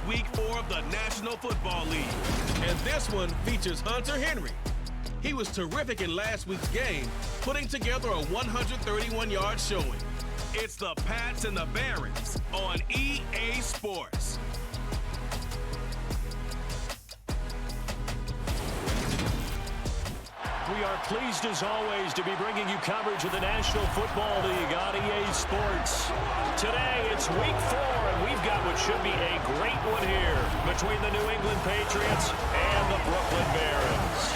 Week 4 of the National Football League. And this one features Hunter Henry. He was terrific in last week's game, putting together a 131-yard showing. It's the Pats and the Barons on EA Sports. We are pleased, as always, to be bringing you coverage of the National Football League on EA Sports. Today, it's Week 4, and we've got what should be a great one here between the New England Patriots and the Brooklyn Barons.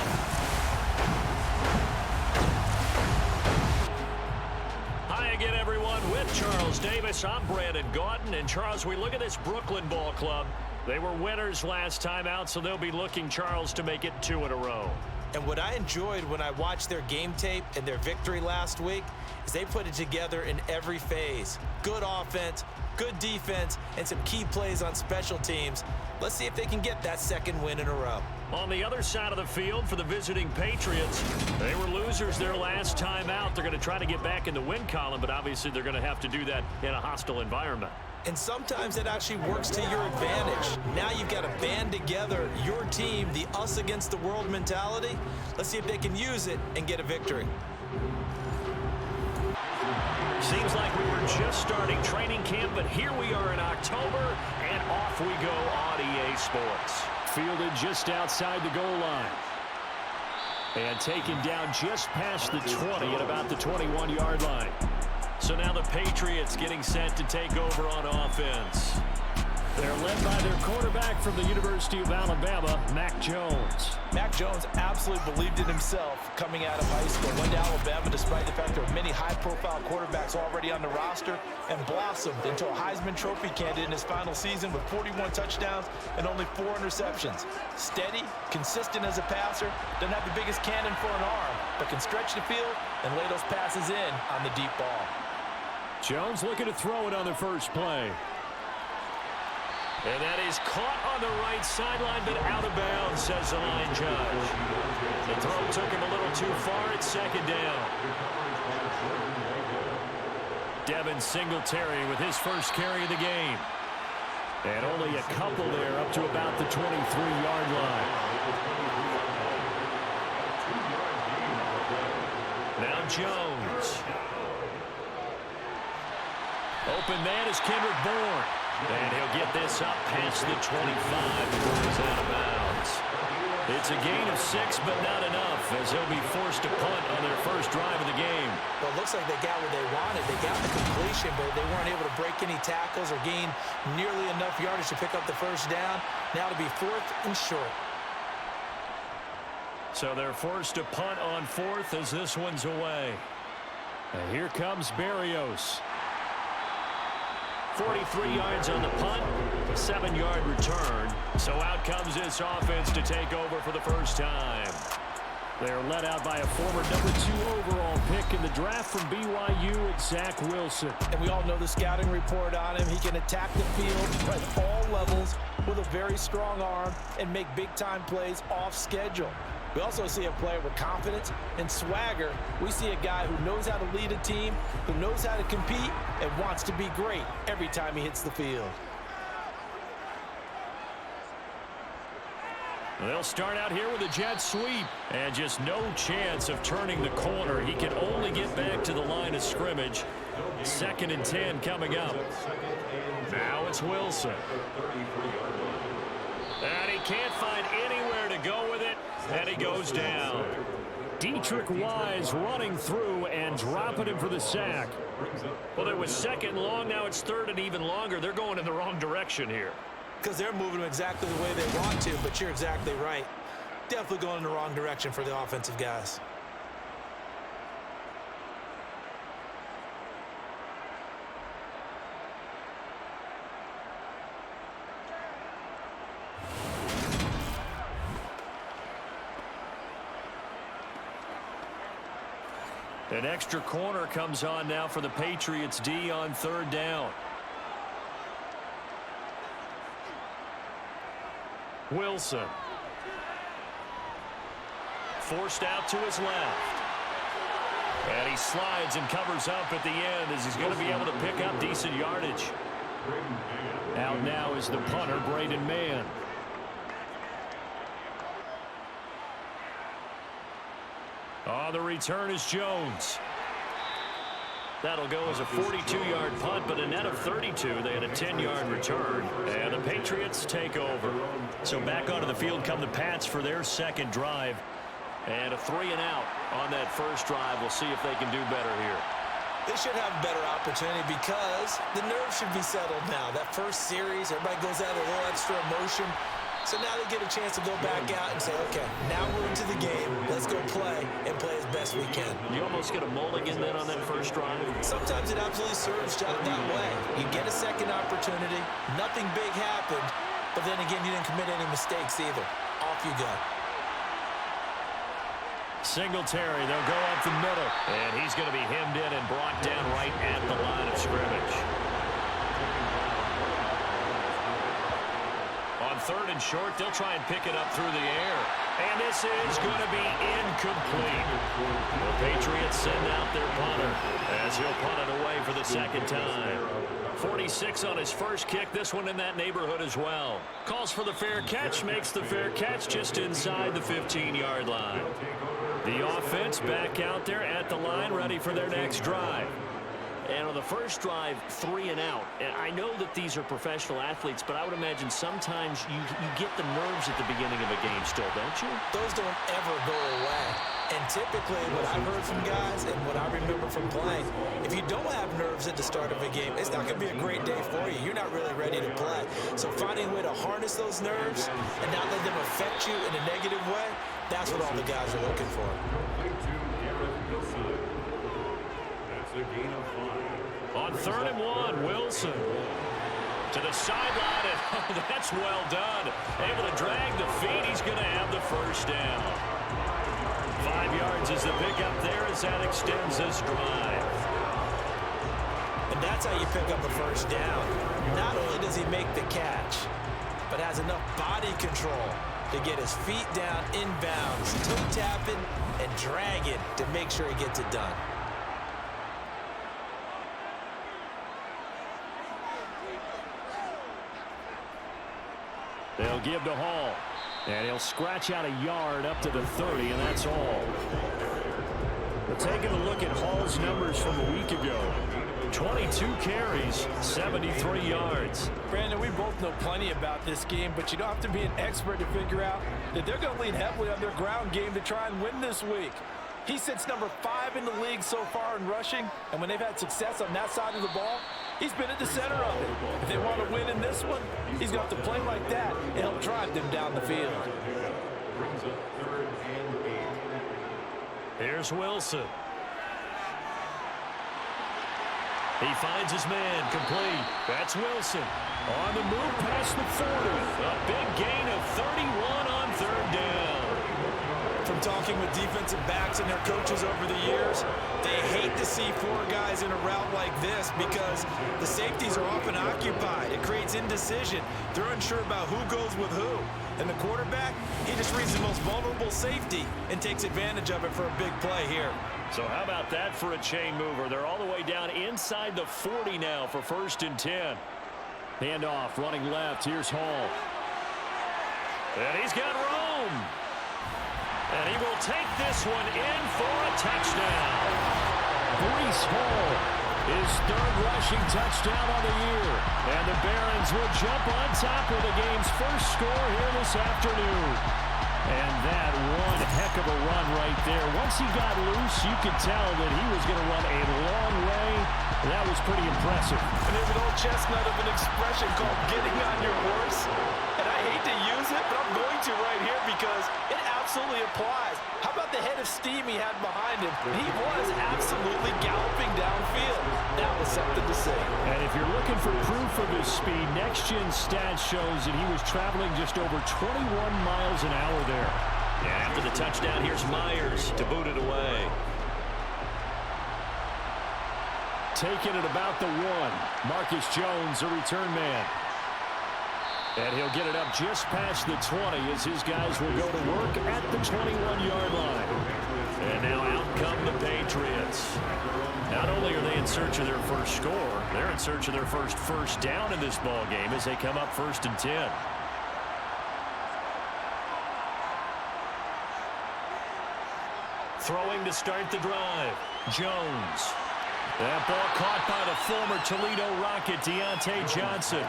Hi again, everyone. With Charles Davis, I'm Brandon Gautin. And, Charles, we look at this Brooklyn ball club. They were winners last time out, so they'll be looking, Charles, to make it 2 in a row. And what I enjoyed when I watched their game tape and their victory last week is they put it together in every phase. Good offense, good defense, and some key plays on special teams. Let's see if they can get that second win in a row. On the other side of the field for the visiting Patriots, they were losers their last time out. They're going to try to get back in the win column, but obviously they're going to have to do that in a hostile environment. And sometimes it actually works to your advantage. Now you've got to band together your team, the us against the world mentality. Let's see if they can use it and get a victory. Seems like we were just starting training camp, but here we are in October, and off we go on EA Sports. Fielded just outside the goal line. And taken down just past the 20 at about the 21-yard line. So now the Patriots getting set to take over on offense. They're led by their quarterback from the University of Alabama, Mac Jones. Mac Jones absolutely believed in himself coming out of high school. Went to Alabama despite the fact there were many high-profile quarterbacks already on the roster, and blossomed into a Heisman Trophy candidate in his final season with 41 touchdowns and only 4 interceptions. Steady, consistent as a passer, doesn't have the biggest cannon for an arm, but can stretch the field and lay those passes in on the deep ball. Jones looking to throw it on the first play. And that is caught on the right sideline, but out of bounds, says the line judge. The throw took him a little too far at second down. Devin Singletary with his first carry of the game. And only a couple there up to about the 23-yard line. Now Jones. Open man is Kendrick Bourne. And he'll get this up past the 25 before he's out of bounds. It's a gain of 6, but not enough, as they'll be forced to punt on their first drive of the game. Well, it looks like they got what they wanted. They got the completion, but they weren't able to break any tackles or gain nearly enough yardage to pick up the first down. Now to be 4th and short. So they're forced to punt on 4th as this one's away. And here comes Berrios. 43 yards on the punt, a 7-yard return. So out comes this offense to take over for the first time. They're led out by a former #2 overall pick in the draft from BYU, it's Zach Wilson. And we all know the scouting report on him. He can attack the field at all levels with a very strong arm and make big-time plays off schedule. We also see a player with confidence and swagger. We see a guy who knows how to lead a team, who knows how to compete, and wants to be great every time he hits the field. They'll start out here with a jet sweep. And just no chance of turning the corner. He can only get back to the line of scrimmage. 2nd and 10 coming up. Now it's Wilson. And he can't find anywhere to go with it. And he goes down. Dietrich Wise running through and dropping him for the sack. Well, it was 2nd and long. Now it's 3rd and even longer. They're going in the wrong direction here. Because they're moving exactly the way they want to, but you're exactly right. Definitely going in the wrong direction for the offensive guys. An extra corner comes on now for the Patriots D on 3rd down. Wilson. Forced out to his left. And he slides and covers up at the end as he's going to be able to pick up decent yardage. Out now is the punter, Braden Mann. On the return is Jones. That'll go as a 42-yard punt, but a net of 32. They had a 10-yard return, and the Patriots take over. So back onto the field come the Pats for their second drive. And a 3-and-out on that first drive. We'll see if they can do better here. They should have a better opportunity because the nerves should be settled now. That first series, everybody goes out with a little extra emotion. So now they get a chance to go back out and say, okay, now we're into the game. Let's go play and play as best we can. You almost get a mulligan then on that first drive? Sometimes it absolutely serves that way. You get a second opportunity. Nothing big happened. But then again, you didn't commit any mistakes either. Off you go. Singletary, they'll go up the middle. And he's going to be hemmed in and brought down right at the line of scrimmage. On third and short, they'll try and pick it up through the air. And this is going to be incomplete. The Patriots send out their punter as he'll punt it away for the second time. 46 on his first kick. This one in that neighborhood as well. Calls for the fair catch, makes the fair catch just inside the 15-yard line. The offense back out there at the line, ready for their next drive. And on the first drive, 3-and-out. And I know that these are professional athletes, but I would imagine sometimes you get the nerves at the beginning of a game still, don't you? Those don't ever go away. And typically what I've heard from guys and what I remember from playing, if you don't have nerves at the start of a game, it's not going to be a great day for you. You're not really ready to play. So finding a way to harness those nerves and not let them affect you in a negative way, that's what all the guys are looking for. On 3rd and 1, Wilson to the sideline, and that's well done. Able to drag the feet. He's going to have the first down. 5 yards is the pickup there as that extends this drive. And that's how you pick up a first down. Not only does he make the catch, but has enough body control to get his feet down inbounds, toe tapping and dragging to make sure he gets it done. They'll give to Hall. And he'll scratch out a yard up to the 30, and that's all. But taking a look at Hall's numbers from a week ago. 22 carries, 73 yards. Brandon, we both know plenty about this game, but you don't have to be an expert to figure out that they're going to lean heavily on their ground game to try and win this week. He sits number 5 in the league so far in rushing, and when they've had success on that side of the ball, he's been at the center of it. If they want to win in this one, he's going to have to play like that and help drive them down the field. Here's Wilson. He finds his man, complete. That's Wilson. On the move past the 40. A big gain of 31 on 3rd down. From talking with defensive backs and their coaches over the years, they hate to see 4 guys in a route like this because the safeties are often occupied. It creates indecision. They're unsure about who goes with who. And the quarterback, he just reads the most vulnerable safety and takes advantage of it for a big play here. So how about that for a chain mover? They're all the way down inside the 40 now for 1st and 10. Handoff, running left. Here's Hall. And he's got Rome. And he will take this one in for a touchdown. Breece Hall, his 3rd rushing touchdown on the year. And the Barons will jump on top of the game's first score here this afternoon. And that one heck of a run right there. Once he got loose, you could tell that he was going to run a long way. That was pretty impressive. And there's an old chestnut of an expression called getting on your horse. And I hate to use it, but I'm going to right here because it absolutely applies. How about the head of steam he had behind him? He was absolutely galloping downfield. That was something to see. And if you're looking for proof of his speed, Next Gen Stats shows that he was traveling just over 21 miles an hour there. And after the touchdown, here's Myers to boot it away. Taking it about the 1. Marcus Jones, a return man. And he'll get it up just past the 20 as his guys will go to work at the 21-yard line. And now out come the Patriots. Not only are they in search of their first score, they're in search of their first down in this ball game as they come up 1st and 10. Throwing to start the drive. Jones. That ball caught by the former Toledo Rocket, Deontay Johnson.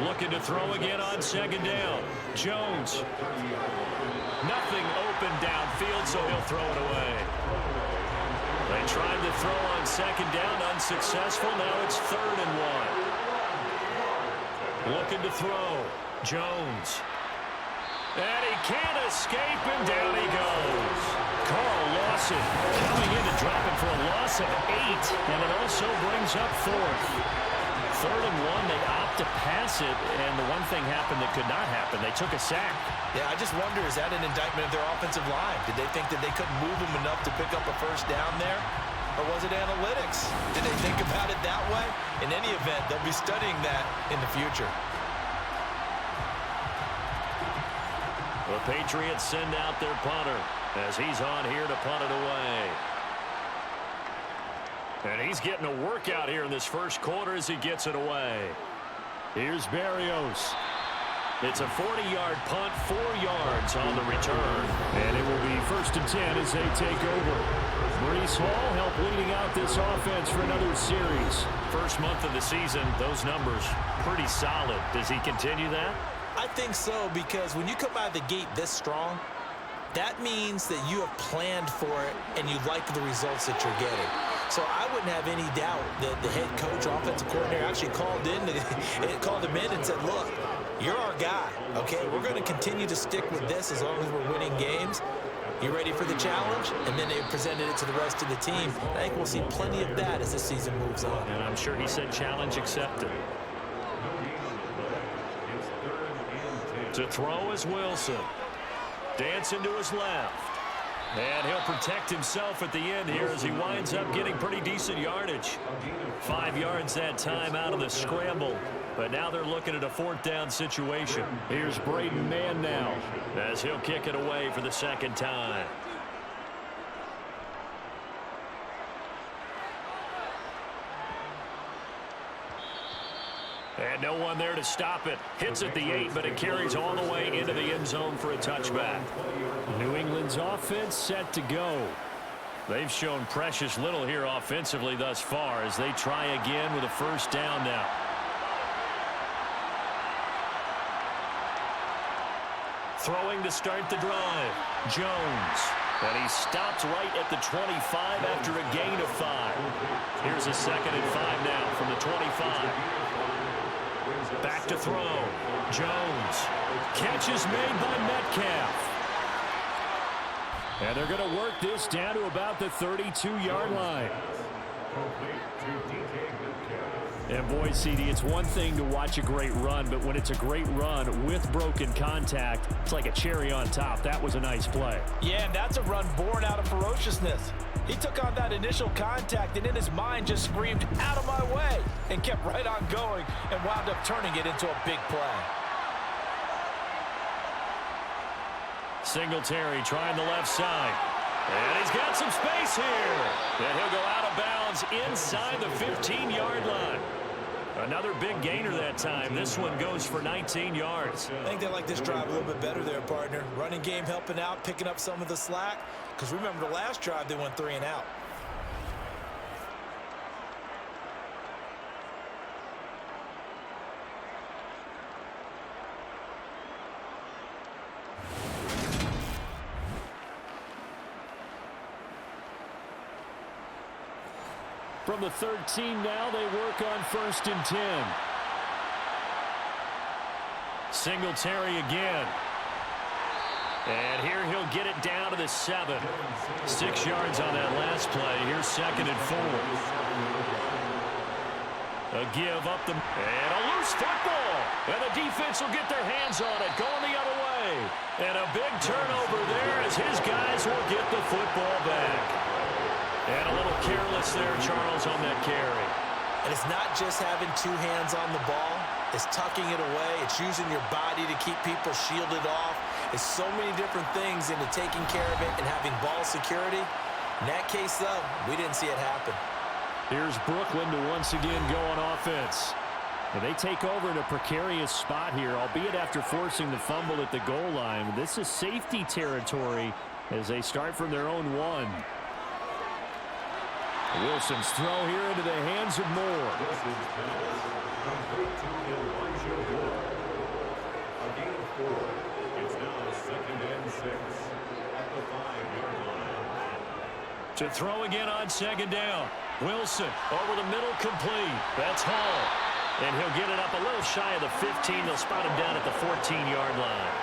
Looking to throw again on 2nd down. Jones. Nothing open downfield, so he'll throw it away. They tried to throw on 2nd down, unsuccessful. Now it's 3rd and 1. Looking to throw. Jones. And he can't escape, and down he goes. Carl Lawson coming in to drop it for a loss of 8, and it also brings up 4th. 3rd and 1, they opt to pass it, and the one thing happened that could not happen. They took a sack. Yeah, I just wonder, is that an indictment of their offensive line? Did they think that they couldn't move them enough to pick up a 1st down there? Or was it analytics? Did they think about it that way? In any event, they'll be studying that in the future. The Patriots send out their punter as he's on here to punt it away. And he's getting a workout here in this first quarter as he gets it away. Here's Berrios. It's a 40-yard punt, 4 yards on the return. And it will be 1st and 10 as they take over. Breece Hall helped leading out this offense for another series. First month of the season, those numbers pretty solid. Does he continue that? I think so, because when you come out of the gate this strong, that means that you have planned for it and you like the results that you're getting. So I wouldn't have any doubt that the head coach, offensive coordinator, actually called him in and said, look, you're our guy, okay? We're going to continue to stick with this as long as we're winning games. You ready for the challenge? And then they presented it to the rest of the team. I think we'll see plenty of that as the season moves on. And I'm sure he said challenge accepted. To throw is Wilson. Dancing to his left. And he'll protect himself at the end here as he winds up getting pretty decent yardage. 5 yards that time out of the scramble. But now they're looking at a 4th down situation. Here's Braden Mann now as he'll kick it away for the 2nd time. And no one there to stop it. Hits at the 8, but it carries all the way into the end zone for a touchback. New England's offense set to go. They've shown precious little here offensively thus far as they try again with a 1st down now. Throwing to start the drive. Jones. And he stops right at the 25 after a gain of 5. Here's a 2nd and 5 now from the 25. Back to throw. Jones. Catch is made by Metcalf. And they're going to work this down to about the 32-yard line. And boy, CD, it's one thing to watch a great run, but when it's a great run with broken contact, it's like a cherry on top. That was a nice play. Yeah, and that's a run born out of ferociousness. He took on that initial contact and in his mind just screamed, out of my way, and kept right on going and wound up turning it into a big play. Singletary trying the left side. And he's got some space here. And he'll go out of bounds inside the 15-yard line. Another big gainer that time. This one goes for 19 yards. I think they like this drive a little bit better there, partner. Running game helping out, picking up some of the slack. Because remember the last drive, they went 3 and out. From the 13 now, they work on 1st and 10. Singletary again. And here he'll get it down to the 7. 6 yards on that last play. Here's 2nd and 4. A give up and a loose football. And the defense will get their hands on it, going the other way. And a big turnover there as his guys will get the football back. And a little careless there, Charles, on that carry. And it's not just having 2 hands on the ball. It's tucking it away. It's using your body to keep people shielded off. There's so many different things into taking care of it and having ball security. In that case, though, we didn't see it happen. Here's Brooklyn to once again go on offense. And they take over in a precarious spot here, albeit after forcing the fumble at the goal line. This is safety territory as they start from their own 1. Wilson's throw here into the hands of Moore. It's now 2nd and 6 at the 5-yard line. To throw again on 2nd down. Wilson over the middle, complete. That's Hall. And he'll get it up a little shy of the 15. They'll spot him down at the 14-yard line.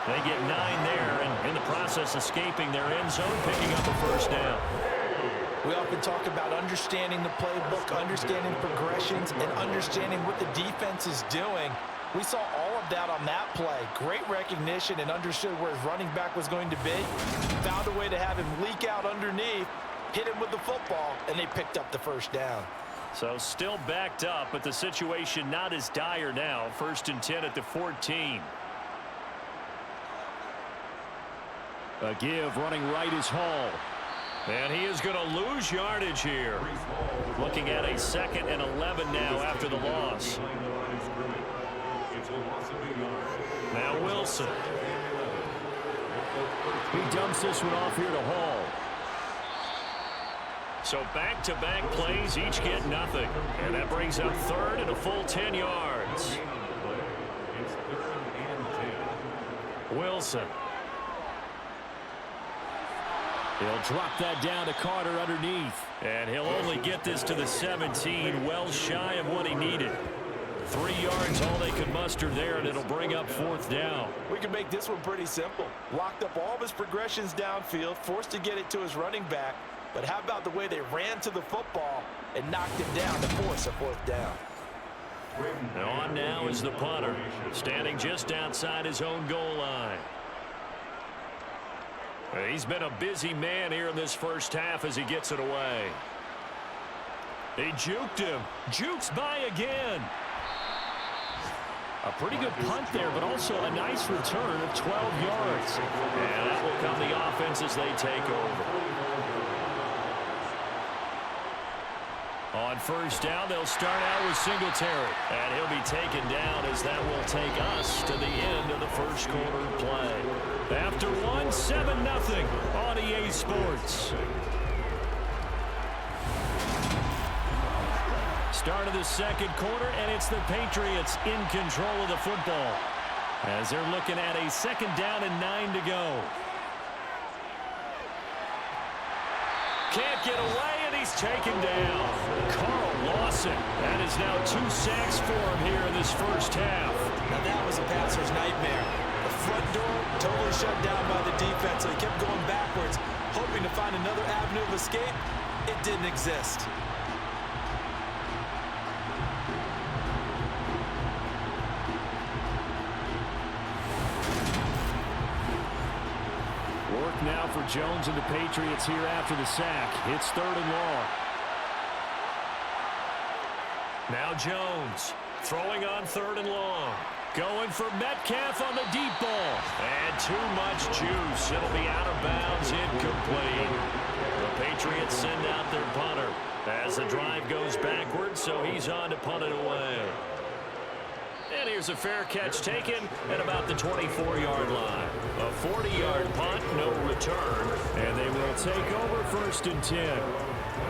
They get 9 there, and in the process escaping their end zone, picking up a first down. We often talk about understanding the playbook, understanding progressions, and understanding what the defense is doing. We saw all of that on that play. Great recognition and understood where his running back was going to be. Found a way to have him leak out underneath, hit him with the football, and they picked up the first down. So still backed up, but the situation not as dire now. 1st and 10 at the 14. A give running right is Hall. And he is going to lose yardage here. Looking at a 2nd and 11 now after the loss. Now Wilson. He dumps this one off here to Hall. So back-to-back plays, each get nothing. And that brings up 3rd and a full 10 yards. Wilson. He'll drop that down to Carter underneath. And he'll only get this to the 17, well shy of what he needed. 3 yards, all they could muster there, and it'll bring up 4th down. We can make this one pretty simple. Locked up all of his progressions downfield, forced to get it to his running back. But how about the way they ran to the football and knocked him down to force a 4th down? On now is the punter, standing just outside his own goal line. He's been a busy man here in this first half as he gets it away. He juked him. Jukes by again. A pretty good punt there, but also a nice return of 12 yards. And that will come the offense as they take over. On 1st down, they'll start out with Singletary. And he'll be taken down as that will take us to the end of the first quarter of play. After 7-0 on EA Sports. Start of the 2nd quarter, and it's the Patriots in control of the football as they're looking at a 2nd down and 9 to go. Can't get away, and he's taken down. Carl Lawson. That is now 2 sacks for him here in this first half. Now that was a passer's nightmare. The front door totally shut down by the defense, so he kept going backwards, hoping to find another avenue of escape. It didn't exist. Work now for Jones and the Patriots here after the sack. It's 3rd and long. Now Jones throwing on 3rd and long. Going for Metcalf on the deep ball. And too much juice. It'll be out of bounds, incomplete. The Patriots send out their punter as the drive goes backwards, so he's on to punt it away. And here's a fair catch taken at about the 24-yard line. A 40-yard punt, no return. And they will take over 1st and 10.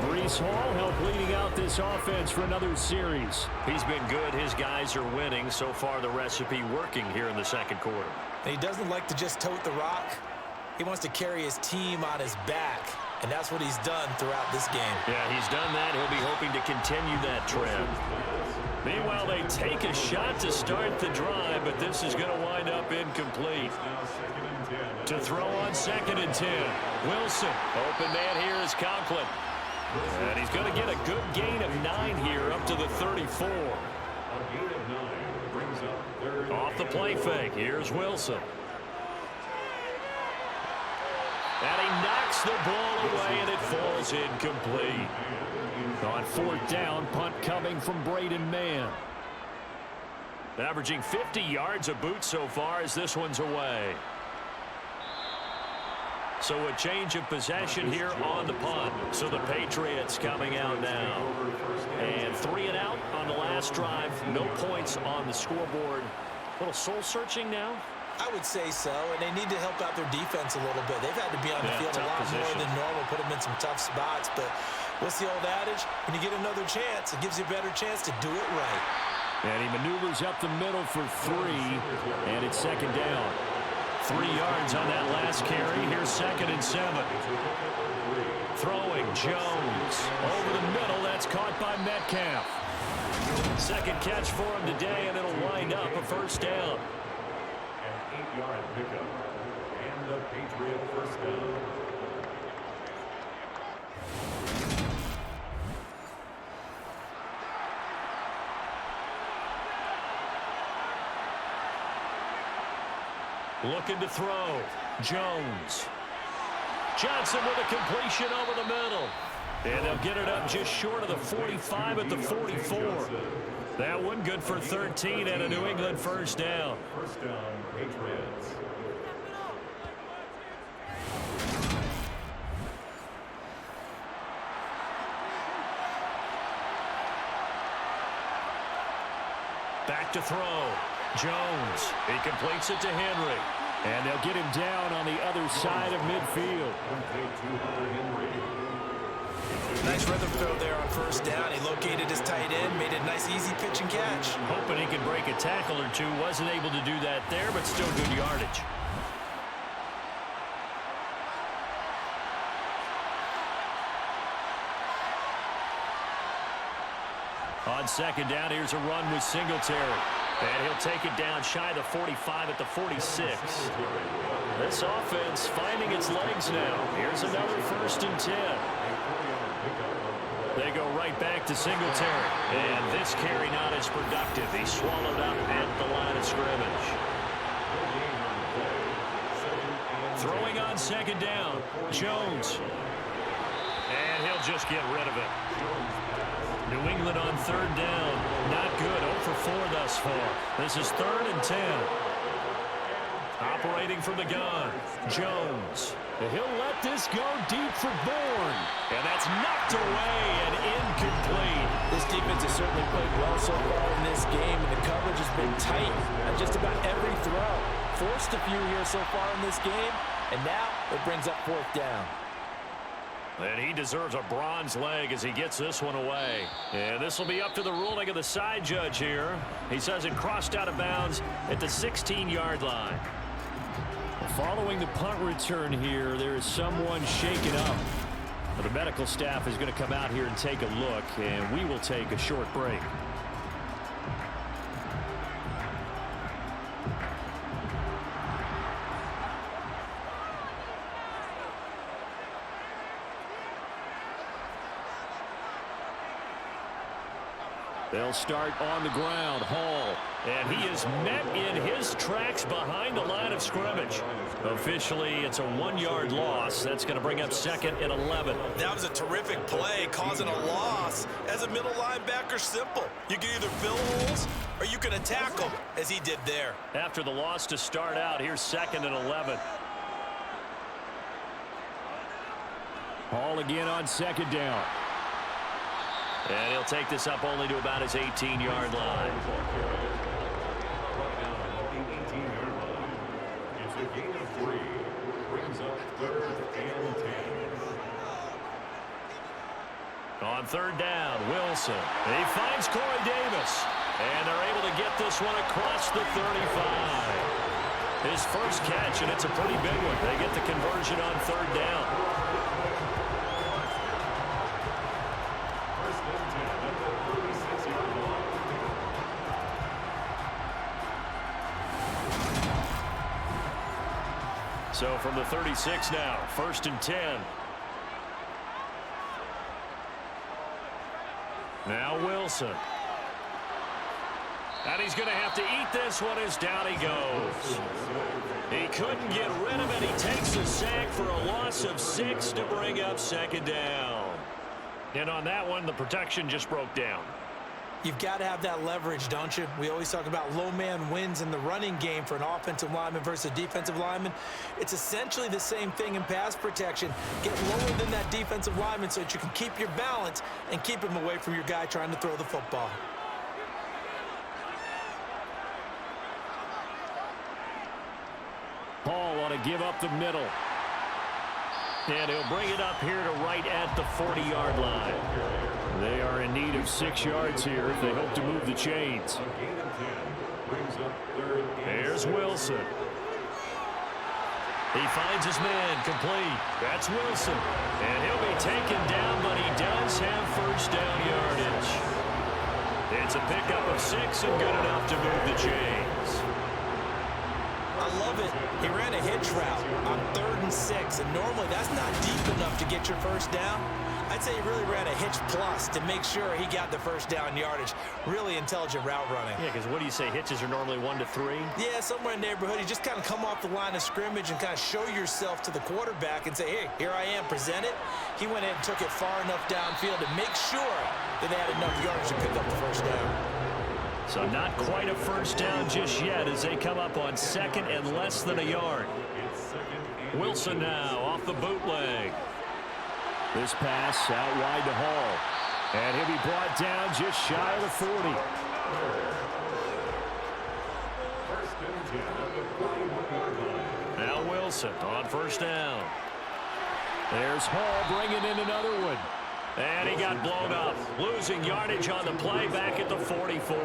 Breece Hall helped leading out this offense for another series. He's been good. His guys are winning. So far, the recipe working here in the 2nd quarter. And he doesn't like to just tote the rock. He wants to carry his team on his back. And that's what he's done throughout this game. Yeah, he's done that. He'll be hoping to continue that trend. Meanwhile, they take a shot to start the drive, but this is going to wind up incomplete. To throw on 2nd and 10. Wilson. Open man here is Conklin. And he's going to get a good gain of 9 here up to the 34. Off the play fake. Here's Wilson. And he knocks the ball away, and it falls incomplete. On 4th down, punt coming from Braden Mann. Averaging 50 yards a boot so far as this one's away. So a change of possession here on the punt. So the Patriots coming out now. And 3 and out on the last drive. No points on the scoreboard. A little soul-searching now. I would say so, and they need to help out their defense a little bit. They've had to be on the field a lot more than normal, put them in some tough spots. But what's the old adage? When you get another chance, it gives you a better chance to do it right. And he maneuvers up the middle for 3, and it's second down. 3 yards on that last carry. Here's 2nd and 7. Throwing Jones over the middle. That's caught by Metcalf. Second catch for him today, and it'll wind up a first down. An 8-yard pickup. And the Patriot first down. Looking to throw. Jones. Johnson with a completion over the middle. And they'll get it up just short of the 45 at the 44. That one good for 13 and a New England first down. First down, Patriots. Back to throw. Jones. He completes it to Henry. And they'll get him down on the other side of midfield. Nice rhythm throw there on first down. He located his tight end, made a nice easy pitch and catch. Hoping he could break a tackle or two. Wasn't able to do that there, but still good yardage. On second down, here's a run with Singletary. And he'll take it down shy of the 45 at the 46. This offense finding its legs now. Here's another 1st and 10. They go right back to Singletary. And this carry not as productive. He's swallowed up at the line of scrimmage. Throwing on second down. Jones. And he'll just get rid of it. New England on third down. Not good. 0 for 4 thus far. This is 3rd and 10. Operating from the gun. Jones. He'll let this go deep for Bourne. And that's knocked away and incomplete. This defense has certainly played well so far in this game, and the coverage has been tight on just about every throw. Forced a few here so far in this game, and now it brings up 4th down. And he deserves a bronze leg as he gets this one away. And this will be up to the ruling of the side judge here. He says it crossed out of bounds at the 16-yard line. Following the punt return here, there is someone shaken up. The medical staff is going to come out here and take a look, and we will take a short break. They'll start on the ground. Hall. And he is met in his tracks behind the line of scrimmage. Officially, it's a 1-yard loss. That's going to bring up 2nd and 11. That was a terrific play, causing a loss. As a middle linebacker, simple. You can either fill holes or you can attack them, as he did there. After the loss to start out, here's 2nd and 11. Hall again on second down. And he'll take this up only to about his 18-yard line. It's a gain of 3. Brings up 3rd and 10. On third down, Wilson. He finds Corey Davis. And they're able to get this one across the 35. His first catch, and it's a pretty big one. They get the conversion on third down. So from the 36 now, 1st and 10. Now Wilson. And he's going to have to eat this one as down he goes. He couldn't get rid of it. He takes a sack for a loss of 6 to bring up 2nd down. And on that one, the protection just broke down. You've got to have that leverage, don't you? We always talk about low man wins in the running game for an offensive lineman versus a defensive lineman. It's essentially the same thing in pass protection. Get lower than that defensive lineman so that you can keep your balance and keep him away from your guy trying to throw the football. Hall on a give up the middle. And he'll bring it up here to right at the 40-yard line. They are in need of 6 yards here if they hope to move the chains. There's Wilson. He finds his man complete. That's Wilson. And he'll be taken down, but he does have first down yardage. It's a pickup of 6 and good enough to move the chains. I love it. He ran a hitch route on 3rd and 6, and normally that's not deep enough to get your first down. I'd say he really ran a hitch plus to make sure he got the first down yardage. Really intelligent route running. Yeah, because what do you say, hitches are normally 1 to 3? Yeah, somewhere in the neighborhood. You just kind of come off the line of scrimmage and kind of show yourself to the quarterback and say, hey, here I am, present it. He went ahead and took it far enough downfield to make sure that they had enough yardage to pick up the first down. So not quite a first down just yet as they come up on 2nd and less than a yard. Wilson now off the bootleg. This pass out wide to Hall. And he'll be brought down just shy of the 40. Now Wilson on first down. There's Hall bringing in another one. And he got blown up, losing yardage on the play back at the 44.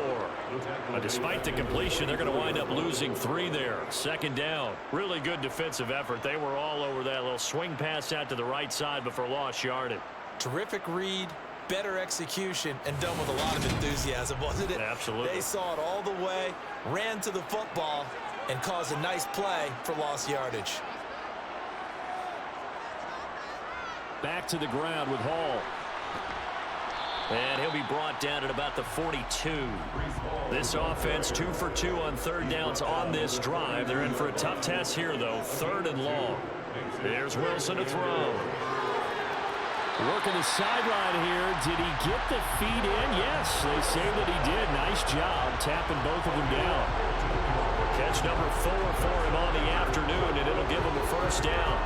But despite the completion, they're going to wind up losing 3 there. 2nd down. Really good defensive effort. They were all over that little swing pass out to the right side before lost yardage. Terrific read, better execution, and done with a lot of enthusiasm, wasn't it? Absolutely. They saw it all the way, ran to the football, and caused a nice play for lost yardage. Back to the ground with Hall. And he'll be brought down at about the 42. This offense 2 for 2 on 3rd downs on this drive. They're in for a tough test here, though. 3rd and long. There's Wilson to throw. Working the sideline here. Did he get the feet in? Yes, they say that he did. Nice job tapping both of them down. Catch number 4 for him on the afternoon, and it'll give him a first down.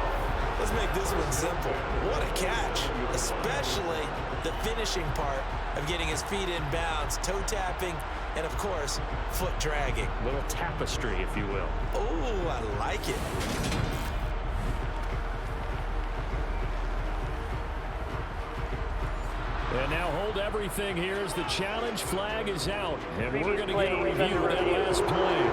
Let's make this one simple. What a catch, especially the finishing part of getting his feet in bounds, toe tapping, and of course, foot dragging. A little tapestry, if you will. Oh, I like it. And now hold everything here as the challenge flag is out. And we're going to get a review of that last play.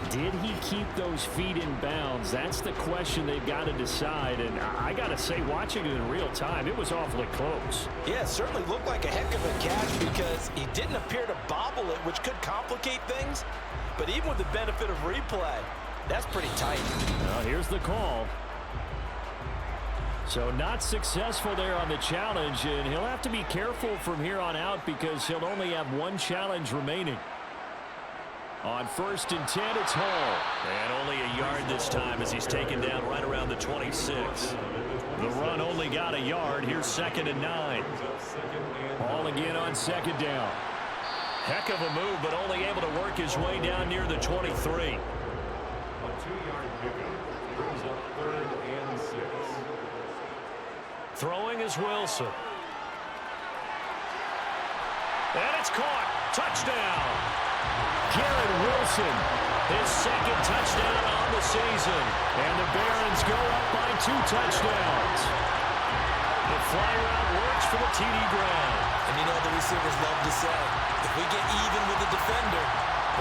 Did he keep those feet in bounds? That's the question they've got to decide. And I got to say, watching it in real time, it was awfully close. Yeah, it certainly looked like a heck of a catch because he didn't appear to bobble it, which could complicate things. But even with the benefit of replay, that's pretty tight. Well, here's the call. So not successful there on the challenge, and he'll have to be careful from here on out because he'll only have 1 challenge remaining. On 1st and 10, it's Hall. And only a yard this time as he's taken down right around the 26. The run only got a yard. Here's 2nd and 9. Hall again on 2nd down. Heck of a move, but only able to work his way down near the 23. A 2-yard pickup brings up 3rd and 6. Throwing is Wilson. And it's caught. Touchdown. Garrett Wilson, his 2nd touchdown on the season. And the Barons go up by 2 touchdowns. The fly route works for the TD Brown. And you know the receivers love to say, if we get even with the defender,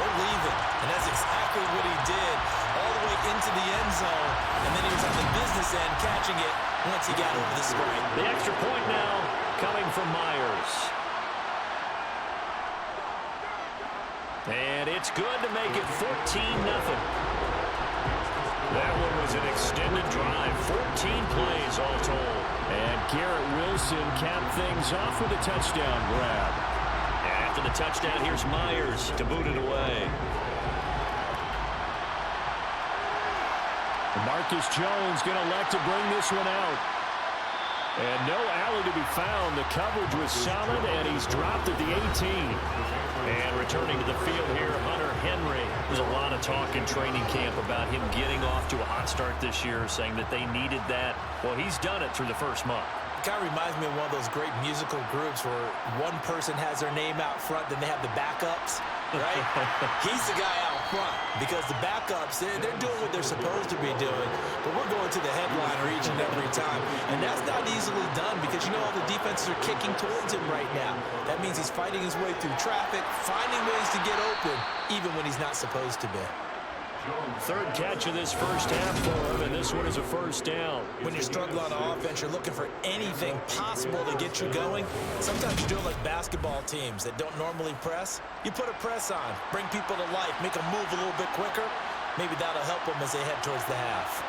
we're leaving. And that's exactly what he did all the way into the end zone. And then he was on the business end catching it once he got over the screen. The extra point now coming from Myers. And it's good to make it 14-0. That one was an extended drive. 14 plays all told. And Garrett Wilson capped things off with a touchdown grab. And after the touchdown, here's Myers to boot it away. Marcus Jones going to elect to bring this one out. And no alley to be found. The coverage was solid, and he's dropped at the 18. And returning to the field here, Hunter Henry. There's a lot of talk in training camp about him getting off to a hot start this year, saying that they needed that. Well, he's done it through the first month. It kind of reminds me of one of those great musical groups where one person has their name out front, then they have the backups, right? He's the guy out front because the backups, they're doing what they're supposed to be doing, but we're going to the headliner each and every time. And that's not easily done because, you know, all the defenses are kicking towards him right now. That means he's fighting his way through traffic, finding ways to get open, even when he's not supposed to be. Third catch of this first half for him, and this one is a first down. When you struggle on offense, you're looking for anything possible to get you going. Sometimes you're doing like basketball teams that don't normally press. You put a press on, bring people to life, make them move a little bit quicker. Maybe that'll help them as they head towards the half.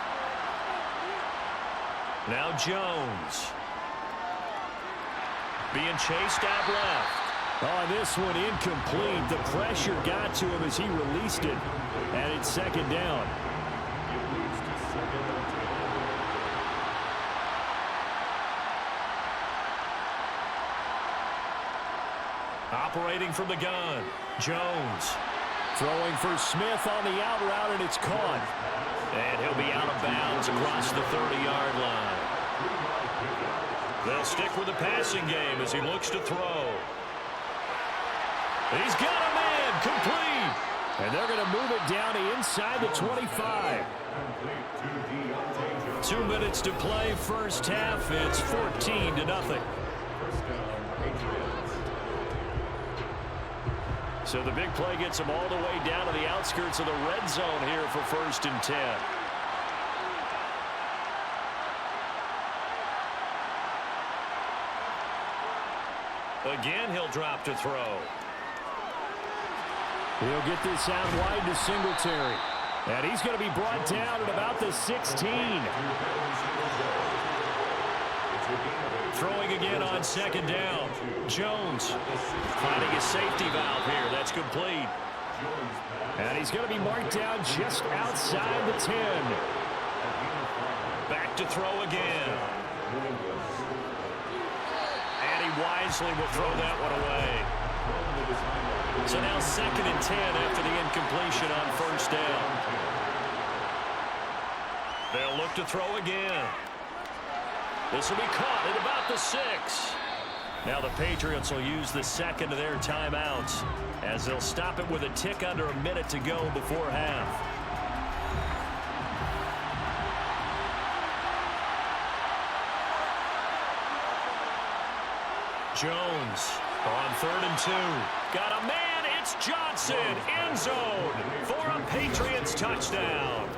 Now Jones. Being chased out left. Oh, this one incomplete. The pressure got to him as he released it. And it's second down. Operating from the gun. Jones. Throwing for Smith on the out route, and it's caught. And he'll be out of bounds across the 30-yard line. They'll stick with the passing game as he looks to throw. He's got a man, complete. And they're going to move it down to inside the 25. 2 minutes to play, first half. It's 14-0. So the big play gets him all the way down to the outskirts of the red zone here for 1st and 10. Again, he'll drop to throw. He'll get this out wide to Singletary. And he's going to be brought down at about the 16. Throwing again on second down. Jones finding a safety valve here. That's complete. And he's going to be marked down just outside the 10. Back to throw again. And he wisely will throw that one away. So now 2nd and 10 after the incompletion on first down. They'll look to throw again. This will be caught at about the 6. Now the Patriots will use the second of their timeouts as they'll stop it with a tick under a minute to go before half. Jones on 3rd and 2. Got a man. It's Johnson. End zone for a Patriots touchdown.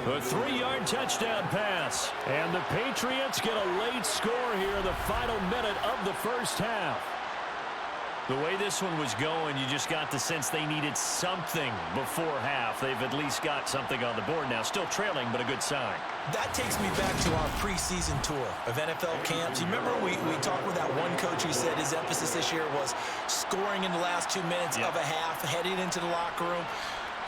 A 3-yard touchdown pass. And the Patriots get a late score here in the final minute of the first half. The way this one was going, you just got the sense they needed something before half. They've at least got something on the board now. Still trailing, but a good sign. That takes me back to our preseason tour of NFL camps. You remember we talked with that one coach who said his emphasis this year was scoring in the last 2 minutes of a half, heading into the locker room.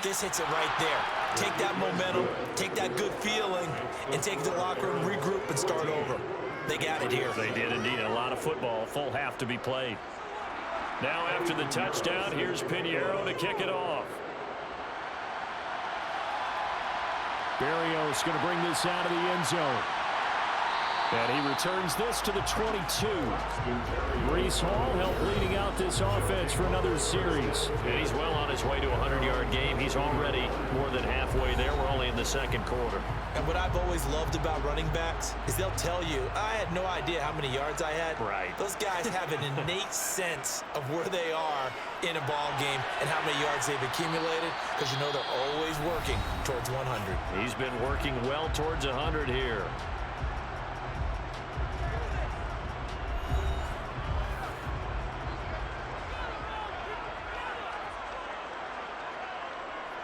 This hits it right there. Take that momentum, take that good feeling, and take it to the locker room, regroup, and start over. They got it here. They did indeed. A lot of football, full half to be played. Now after the touchdown, here's Pinheiro to kick it off. Berrios going to bring this out of the end zone. And he returns this to the 22. Breece Hall helped leading out this offense for another series. And he's well on his way to a 100-yard game. He's already more than halfway there. We're only in the second quarter. And what I've always loved about running backs is they'll tell you, I had no idea how many yards I had. Right. Those guys have an innate sense of where they are in a ball game and how many yards they've accumulated because you know they're always working towards 100. He's been working well towards 100 here.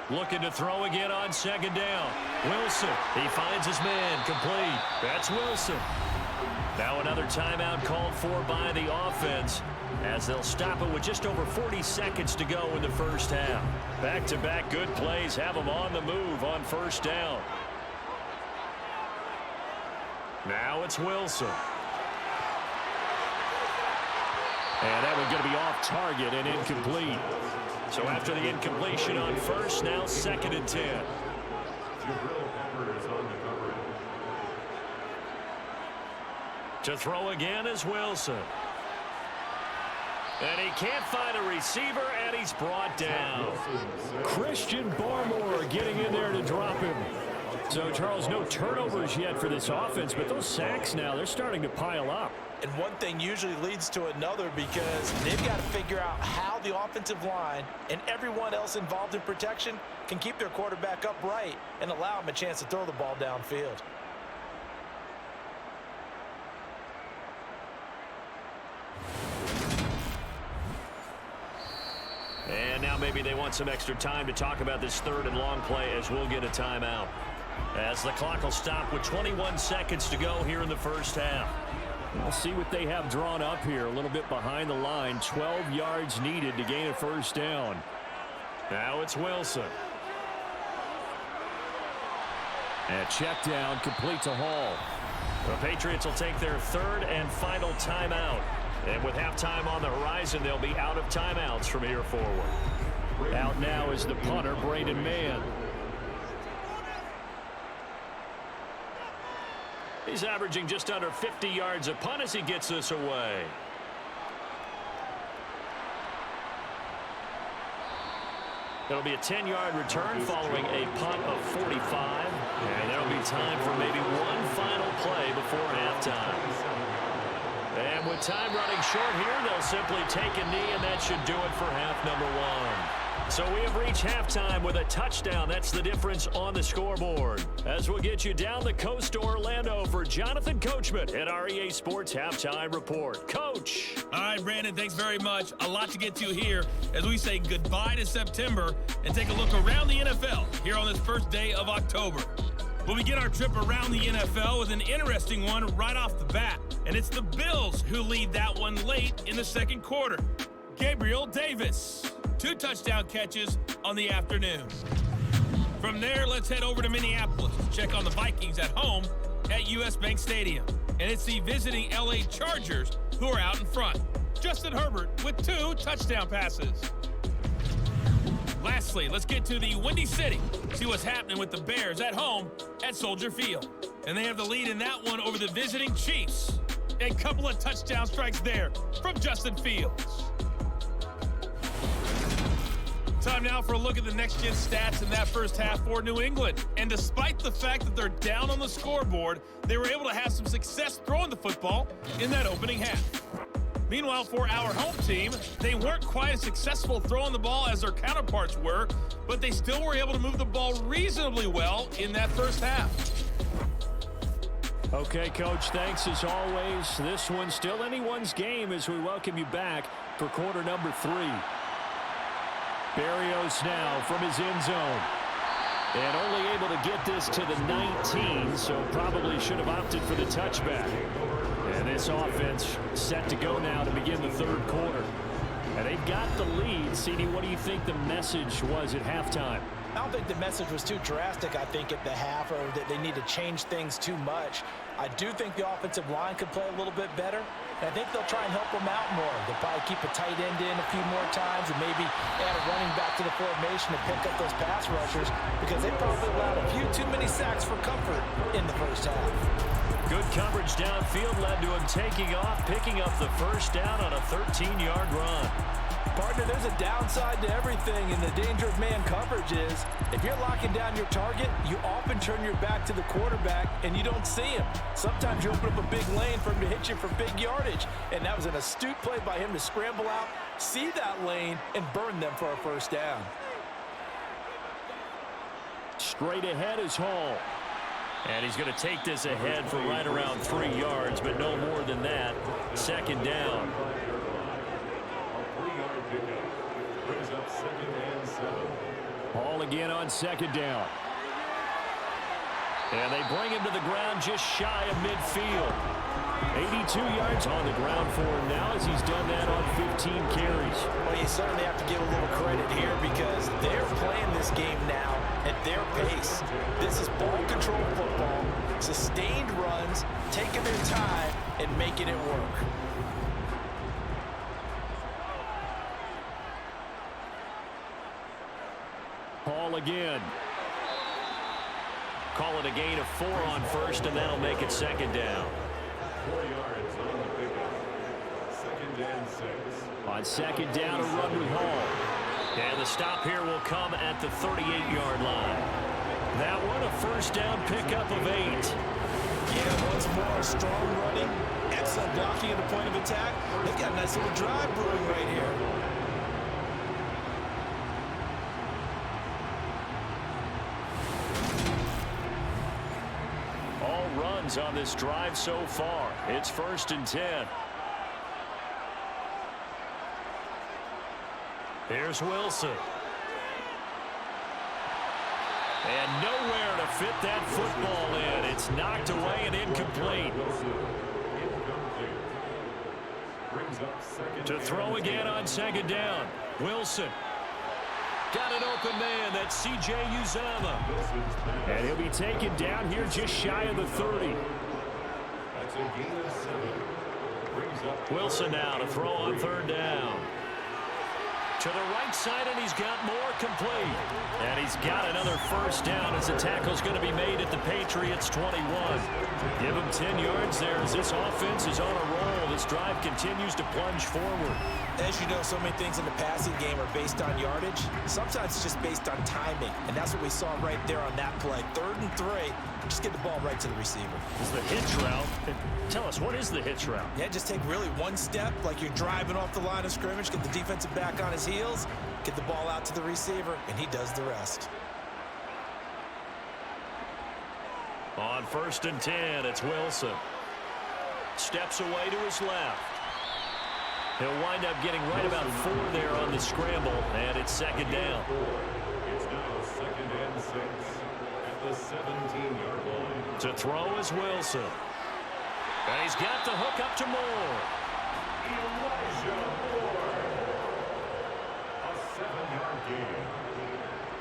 Looking to throw again on second down. Wilson, he finds his man, complete. That's Wilson. Now another timeout called for by the offense as they'll stop it with just over 40 seconds to go in the first half. Back-to-back good plays have them on the move on first down. Now it's Wilson. And that one's going to be off target and incomplete. So after the incompletion on first, now 2nd and 10. To throw again is Wilson. And he can't find a receiver, and he's brought down. Christian Barmore getting in there to drop him. So, Charles, no turnovers yet for this offense, but those sacks now, they're starting to pile up. And one thing usually leads to another because they've got to figure out how the offensive line and everyone else involved in protection can keep their quarterback upright and allow him a chance to throw the ball downfield. And now maybe they want some extra time to talk about this 3rd and long play as we'll get a timeout. As the clock will stop with 21 seconds to go here in the first half. We'll see what they have drawn up here. A little bit behind the line. 12 yards needed to gain a first down. Now it's Wilson. And check down complete to Hall. The Patriots will take their 3rd and final timeout. And with halftime on the horizon, they'll be out of timeouts from here forward. Out now is the punter, Braden Mann. He's averaging just under 50 yards a punt as he gets this away. It'll be a 10-yard return following a punt of 45. And there'll be time for maybe one final play before halftime. And with time running short here, they'll simply take a knee, and that should do it for half number 1. So we have reached halftime with a touchdown. That's the difference on the scoreboard. As we'll get you down the coast to Orlando for Jonathan Coachman at our EA Sports Halftime Report. Coach. All right, Brandon, thanks very much. A lot to get to here as we say goodbye to September and take a look around the NFL here on this first day of October. We'll begin our trip around the NFL with an interesting one right off the bat. And it's the Bills who lead that one late in the second quarter. Gabriel Davis, 2 touchdown catches on the afternoon. From there, let's head over to Minneapolis to check on the Vikings at home at US Bank Stadium. And it's the visiting LA Chargers who are out in front. Justin Herbert with 2 touchdown passes. Lastly, let's get to the Windy City, see what's happening with the Bears at home at Soldier Field. And they have the lead in that one over the visiting Chiefs. A couple of touchdown strikes there from Justin Fields. Time now for a look at the next-gen stats in that first half for New England. And despite the fact that they're down on the scoreboard, they were able to have some success throwing the football in that opening half. Meanwhile, for our home team, they weren't quite as successful throwing the ball as their counterparts were, but they still were able to move the ball reasonably well in that first half. Okay, Coach, thanks as always. This one's still anyone's game as we welcome you back for quarter number 3. Berrios now from his end zone. And only able to get this to the 19, so probably should have opted for the touchback. And this offense set to go now to begin the 3rd quarter. And they've got the lead. CD, what do you think the message was at halftime? I don't think the message was too drastic, I think, at the half, or that they need to change things too much. I do think the offensive line could play a little bit better. And I think they'll try and help them out more. They'll probably keep a tight end in a few more times and maybe add a running back to the formation to pick up those pass rushers because they probably allowed a few too many sacks for comfort in the first half. Good coverage downfield led to him taking off, picking up the first down on a 13-yard run. Partner, there's a downside to everything, and the danger of man coverage is if you're locking down your target, you often turn your back to the quarterback and you don't see him. Sometimes you open up a big lane for him to hit you for big yardage, and that was an astute play by him to scramble out, see that lane, and burn them for a first down. Straight ahead is Hall. And he's going to take this ahead for right around 3 yards, but no more than that. Second down. Hall again on second down. And they bring him to the ground just shy of midfield. 82 yards on the ground for him now as he's done that on 15 carries. Well, you certainly have to give a little credit here because they're playing this game now at their pace. This is ball control football, sustained runs, taking their time, and making it work. Ball again. Call it a gain of 4 on first, and that'll make it second down. 4 yards on the pickup. 2nd and 6. On second down, a run with Hall. And the stop here will come at the 38-yard line. That one, a first down pickup of 8. Yeah, once more, strong running, excellent blocking at the point of attack. They've got a nice little drive brewing right here. All runs on this drive so far. It's 1st and 10. Here's Wilson. And nowhere to fit that football in. It's knocked away and incomplete. To throw again on second down. Wilson. Got an open man. That's C.J. Uzomah. And he'll be taken down here just shy of the 30. That's a gain of 7. Wilson now to throw on 3rd down. To the right side, and he's got more complete. And he's got another first down as the tackle's going to be made at the Patriots 21. Give him 10 yards there as this offense is on a roll. This drive continues to plunge forward. As you know, so many things in the passing game are based on yardage. Sometimes it's just based on timing, and that's what we saw right there on that play. 3rd and 3, just get the ball right to the receiver. It's the hitch route. Tell us, what is the hitch route? Yeah, just take really one step, like you're driving off the line of scrimmage, get the defensive back on his heels, get the ball out to the receiver, and he does the rest. On 1st and 10, it's Wilson. Steps away to his left. He'll wind up getting right about 4 there on the scramble, and it's second down. It's now 2nd and 6 at the 17-yard line. To throw is Wilson. And he's got the hook up to Moore. Elijah Moore. A 7-yard gain.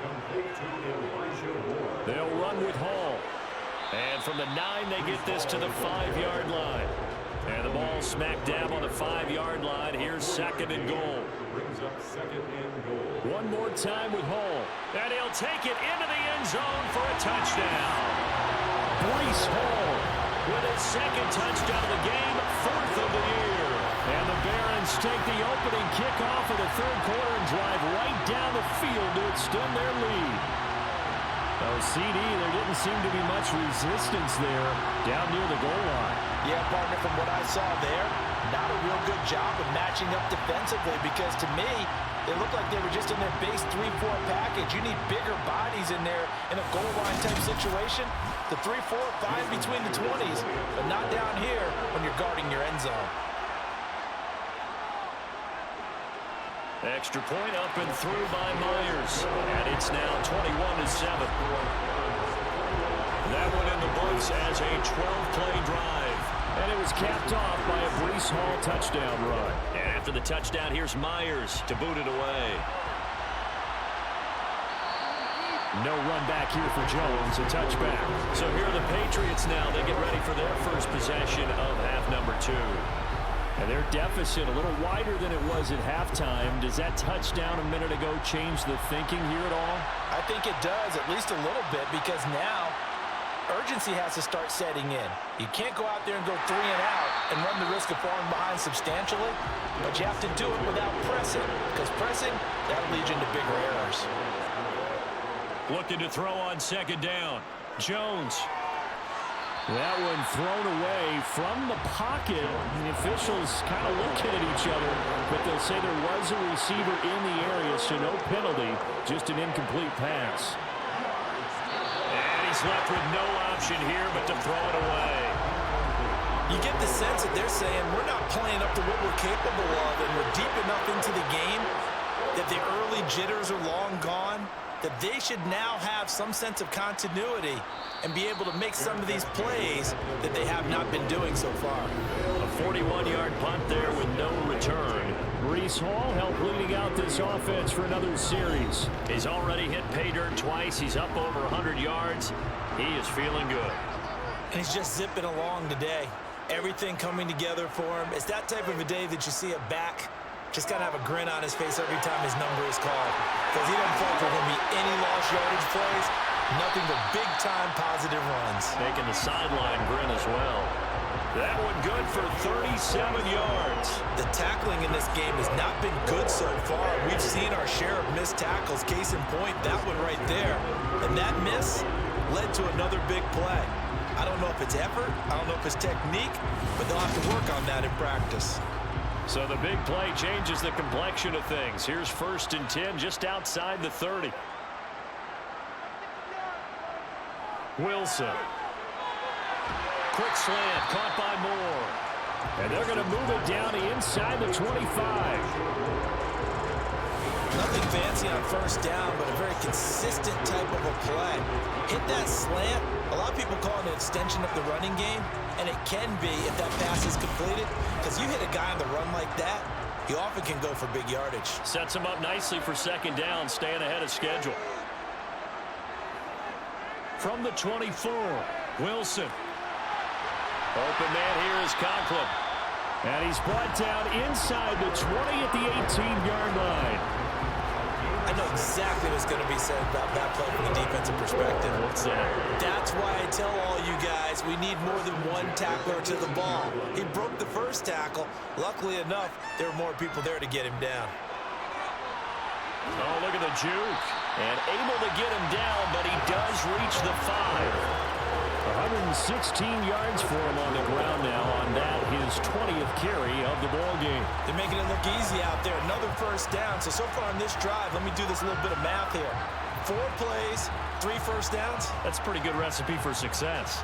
Complete to Elijah Moore. They'll run with Hall. And from the 9, they get this to the 5-yard line. And the ball smack dab on the 5-yard line. Here's 2nd and goal. Brings up 2nd and goal. One more time with Hall. And he'll take it into the end zone for a touchdown. Breece Hall with his 2nd touchdown of the game, 4th of the year. And the Barons take the opening kickoff of the 3rd quarter and drive right down the field to extend their lead. Oh, CD, there didn't seem to be much resistance there down near the goal line. Yeah, partner, from what I saw there, not a real good job of matching up defensively because to me, they looked like they were just in their base 3-4 package. You need bigger bodies in there in a goal line type situation. The 3-4, fine between the 20s, but not down here when you're guarding your end zone. Extra point up and through by Myers. And it's now 21-7. That one in the books as a 12-play drive. And it was capped off by a Breece Hall touchdown run. And after the touchdown, here's Myers to boot it away. No run back here for Jones, a touchback. So here are the Patriots now. They get ready for their first possession of half number 2. And their deficit a little wider than it was at halftime. Does that touchdown a minute ago change the thinking here at all? I think it does, at least a little bit, because now urgency has to start setting in. You can't go out there and go 3 and out and run the risk of falling behind substantially, but you have to do it without pressing, because pressing, that'll lead you into bigger errors. Looking to throw on second down. Jones. That one thrown away from the pocket. The officials kind of looking at each other, but they'll say there was a receiver in the area, so no penalty, just an incomplete pass. And he's left with no option here but to throw it away. You get the sense that they're saying we're not playing up to what we're capable of, and we're deep enough into the game that the early jitters are long gone. that they should now have some sense of continuity and be able to make some of these plays that they have not been doing so far. A 41-yard punt there with no return. Breece Hall helped leading out this offense for another series. He's already hit pay dirt twice. He's up over 100 yards. He is feeling good. And he's just zipping along today. Everything coming together for him. It's that type of a day that you see a back just got to have a grin on his face every time his number is called. Because he doesn't feel like there's going to be any lost yardage plays. Nothing but big-time positive runs. Making the sideline grin as well. That one good for 37 yards. The tackling in this game has not been good so far. We've seen our share of missed tackles. Case in point, that one right there. And that miss led to another big play. I don't know if it's effort. I don't know if it's technique. But they'll have to work on that in practice. So the big play changes the complexion of things. Here's 1st and 10 just outside the 30. Wilson. Quick slant caught by Moore. And they're going to move it down inside the 25. Nothing fancy on 1st down, but a very consistent type of a play. Hit that slant. A lot of people call it an extension of the running game, and it can be if that pass is completed, because you hit a guy on the run like that, he often can go for big yardage. Sets him up nicely for 2nd down, staying ahead of schedule. From the 24, Wilson. Open man here is Conklin. And he's brought down inside the 20 at the 18-yard line. I know exactly what's going to be said about that play from the defensive perspective. What's that? That's why I tell all you guys we need more than one tackler to the ball. He broke the 1st tackle. Luckily enough, there were more people there to get him down. Oh, look at the juke. And able to get him down, but he does reach the 5. 116 yards for him on the ground now on that, his 20th carry of the ball game. They're making it look easy out there. Another 1st down. So far on this drive, let me do this little bit of math here. 4 plays, 3 1st downs. That's a pretty good recipe for success.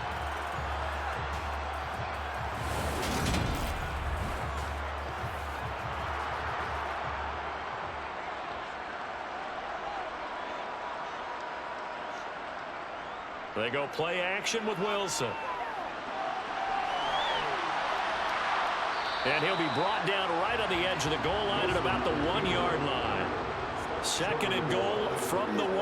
They go play action with Wilson. And he'll be brought down right on the edge of the goal line at about the 1-yard line. 2nd and goal from the 1.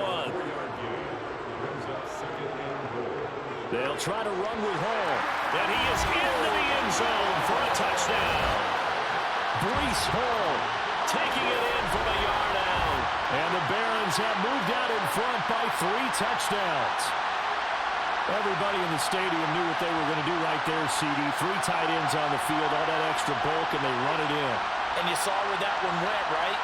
They'll try to run with Hall. And he is into the end zone for a touchdown. Breece Hall taking it in from a yard out. And the Barons have moved out in front by 3 touchdowns. Everybody in the stadium knew what they were going to do right there, CD. 3 tight ends on the field, all that extra bulk, and they run it in. And you saw where that one went, right?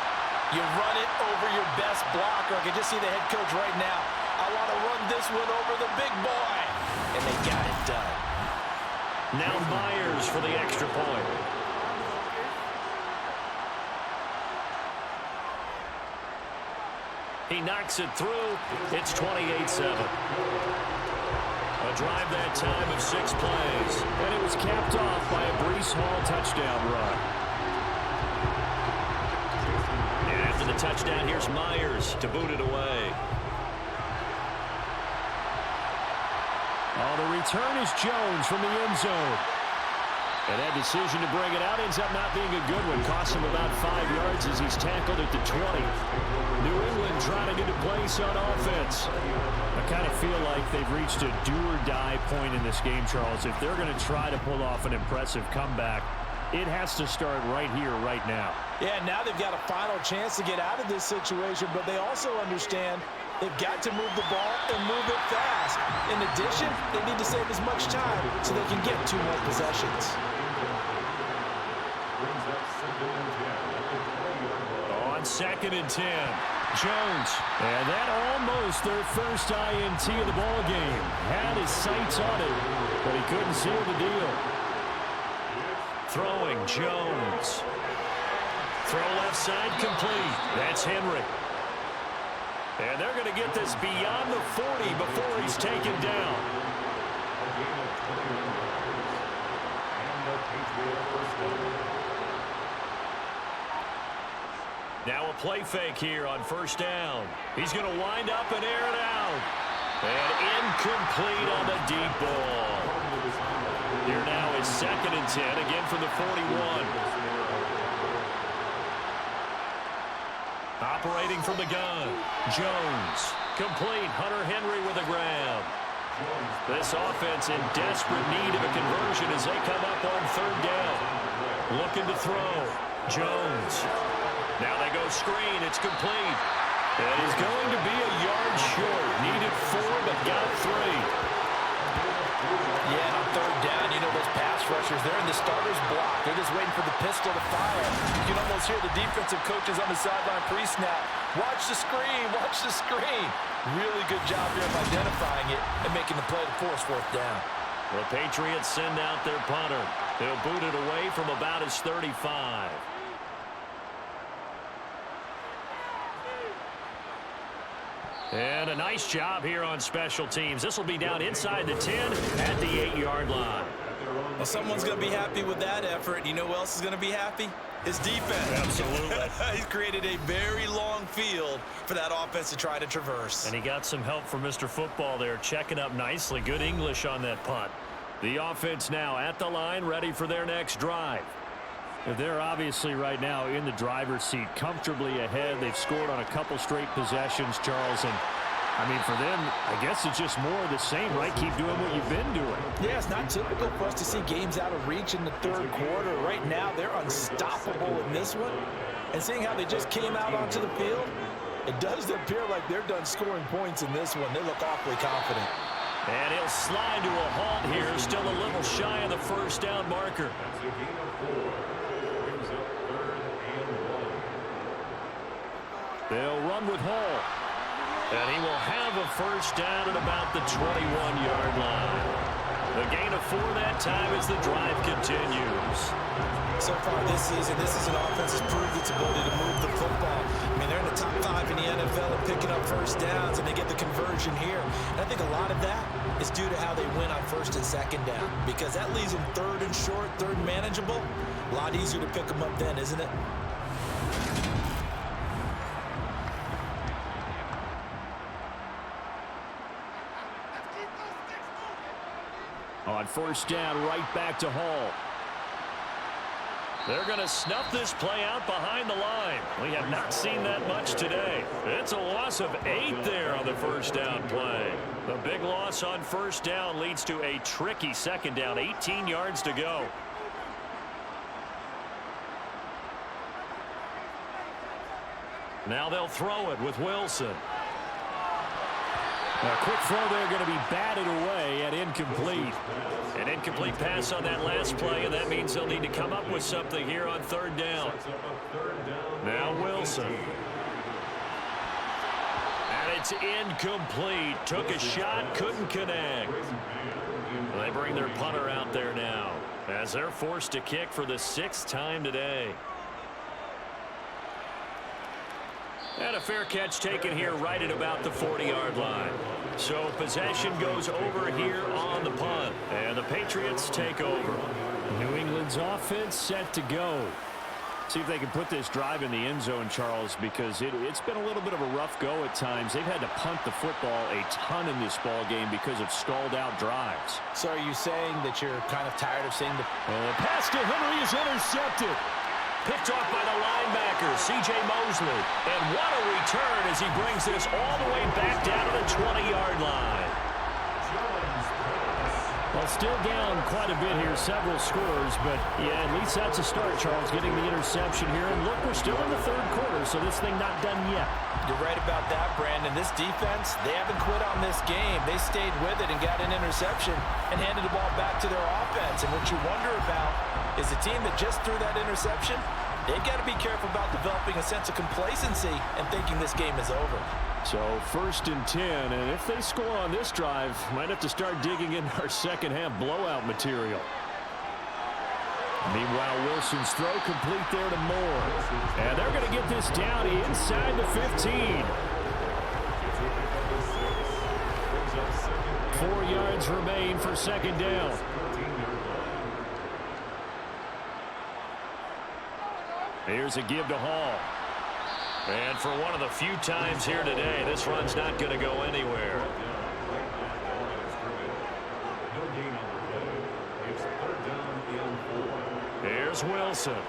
You run it over your best blocker. I can just see the head coach right now. I want to run this one over the big boy. And they got it done. Now Myers for the extra point. He knocks it through. It's 28-7. A drive that time of 6 plays. And it was capped off by a Breece Hall touchdown run. And after the touchdown, here's Myers to boot it away. Oh, the return is Jones from the end zone. And that decision to bring it out ends up not being a good one. Costs him about 5 yards as he's tackled at the 20. New England trying to get a place on offense. I kind of feel like they've reached a do-or-die point in this game, Charles. If they're going to try to pull off an impressive comeback, it has to start right here, right now. Yeah, now they've got a final chance to get out of this situation, but they also understand they've got to move the ball and move it fast. In addition, they need to save as much time so they can get 2 more possessions. On 2nd and 10, Jones. And that almost their first INT of the ball game. Had his sights on it, but he couldn't seal the deal. Throwing Jones. Throw left side complete. That's Henry. And they're going to get this beyond the 40 before he's taken down. Now a play fake here on first down. He's going to wind up and air it out. And incomplete on the deep ball. Here now is 2nd and 10, again from the 41. Operating from the gun, Jones. Complete, Hunter Henry with a grab. This offense in desperate need of a conversion as they come up on 3rd down. Looking to throw, Jones. Now they go screen, it's complete. That is going to be a yard short. Needed 4, but got 3. Yeah, on 3rd down, you know those pass rushers, they're in the starter's block. They're just waiting for the pistol to fire. You can almost hear the defensive coaches on the sideline pre-snap. Watch the screen, watch the screen. Really good job here of identifying it and making the play to force 4th down. The Patriots send out their punter. They'll boot it away from about his 35. And a nice job here on special teams. This will be down inside the 10 at the 8-yard line. Well, someone's going to be happy with that effort. You know who else is going to be happy? His defense. Absolutely. He's created a very long field for that offense to try to traverse. And he got some help from Mr. Football there, checking up nicely. Good English on that punt. The offense now at the line, ready for their next drive. They're obviously right now in the driver's seat, comfortably ahead. They've scored on a couple straight possessions, Charles. And, I mean, for them, I guess it's just more of the same, right? Keep doing what you've been doing. Yeah, it's not typical for us to see games out of reach in the 3rd quarter. Right now, they're unstoppable in this one. And seeing how they just came out onto the field, it does appear like they're done scoring points in this one. They look awfully confident. And he'll slide to a halt here, still a little shy of the 1st down marker. They'll run with Hall. And he will have a 1st down at about the 21-yard line. The gain of 4 that time as the drive continues. So far this season, this is an offense that's proved its ability to move the football. I mean, they're in the top 5 in the NFL and picking up 1st downs, and they get the conversion here. And I think a lot of that is due to how they win on 1st and 2nd down, because that leaves them 3rd and short, 3rd and manageable. A lot easier to pick them up then, isn't it? On 1st down, right back to Hall. They're going to snuff this play out behind the line. We have not seen that much today. It's a loss of 8 there on the 1st down play. The big loss on 1st down leads to a tricky 2nd down. 18 yards to go. Now they'll throw it with Wilson. A quick throw there going to be batted away at incomplete. An incomplete pass on that last play, and that means they'll need to come up with something here on 3rd down. Now Wilson. And it's incomplete. Took a shot, couldn't connect. They bring their punter out there now as they're forced to kick for the 6th time today. And a fair catch taken here right at about the 40-yard line. So possession goes over here on the punt. And the Patriots take over. New England's offense set to go. See if they can put this drive in the end zone, Charles, because it's been a little bit of a rough go at times. They've had to punt the football a ton in this ball game because of stalled-out drives. So are you saying that you're kind of tired of seeing the pass to Henry is intercepted. Picked off by the linebacker, C.J. Mosley. And what a return as he brings this all the way back down to the 20-yard line. Well, still down quite a bit here, several scores, but yeah, at least that's a start, Charles, getting the interception here. And look, we're still in the 3rd quarter, so this thing not done yet. You're right about that, Brandon. This defense, they haven't quit on this game. They stayed with it and got an interception and handed the ball back to their offense. And what you wonder about is the team that just threw that interception, they've got to be careful about developing a sense of complacency and thinking this game is over. So 1st and 10, and if they score on this drive, might have to start digging in our second half blowout material. Meanwhile, Wilson's throw complete there to Moore. And they're going to get this down inside the 15. 4 yards remain for 2nd down. Here's a give to Hall. And for one of the few times here today, this run's not going to go anywhere. No gain on the play. It's third down and 4. Here's Wilson.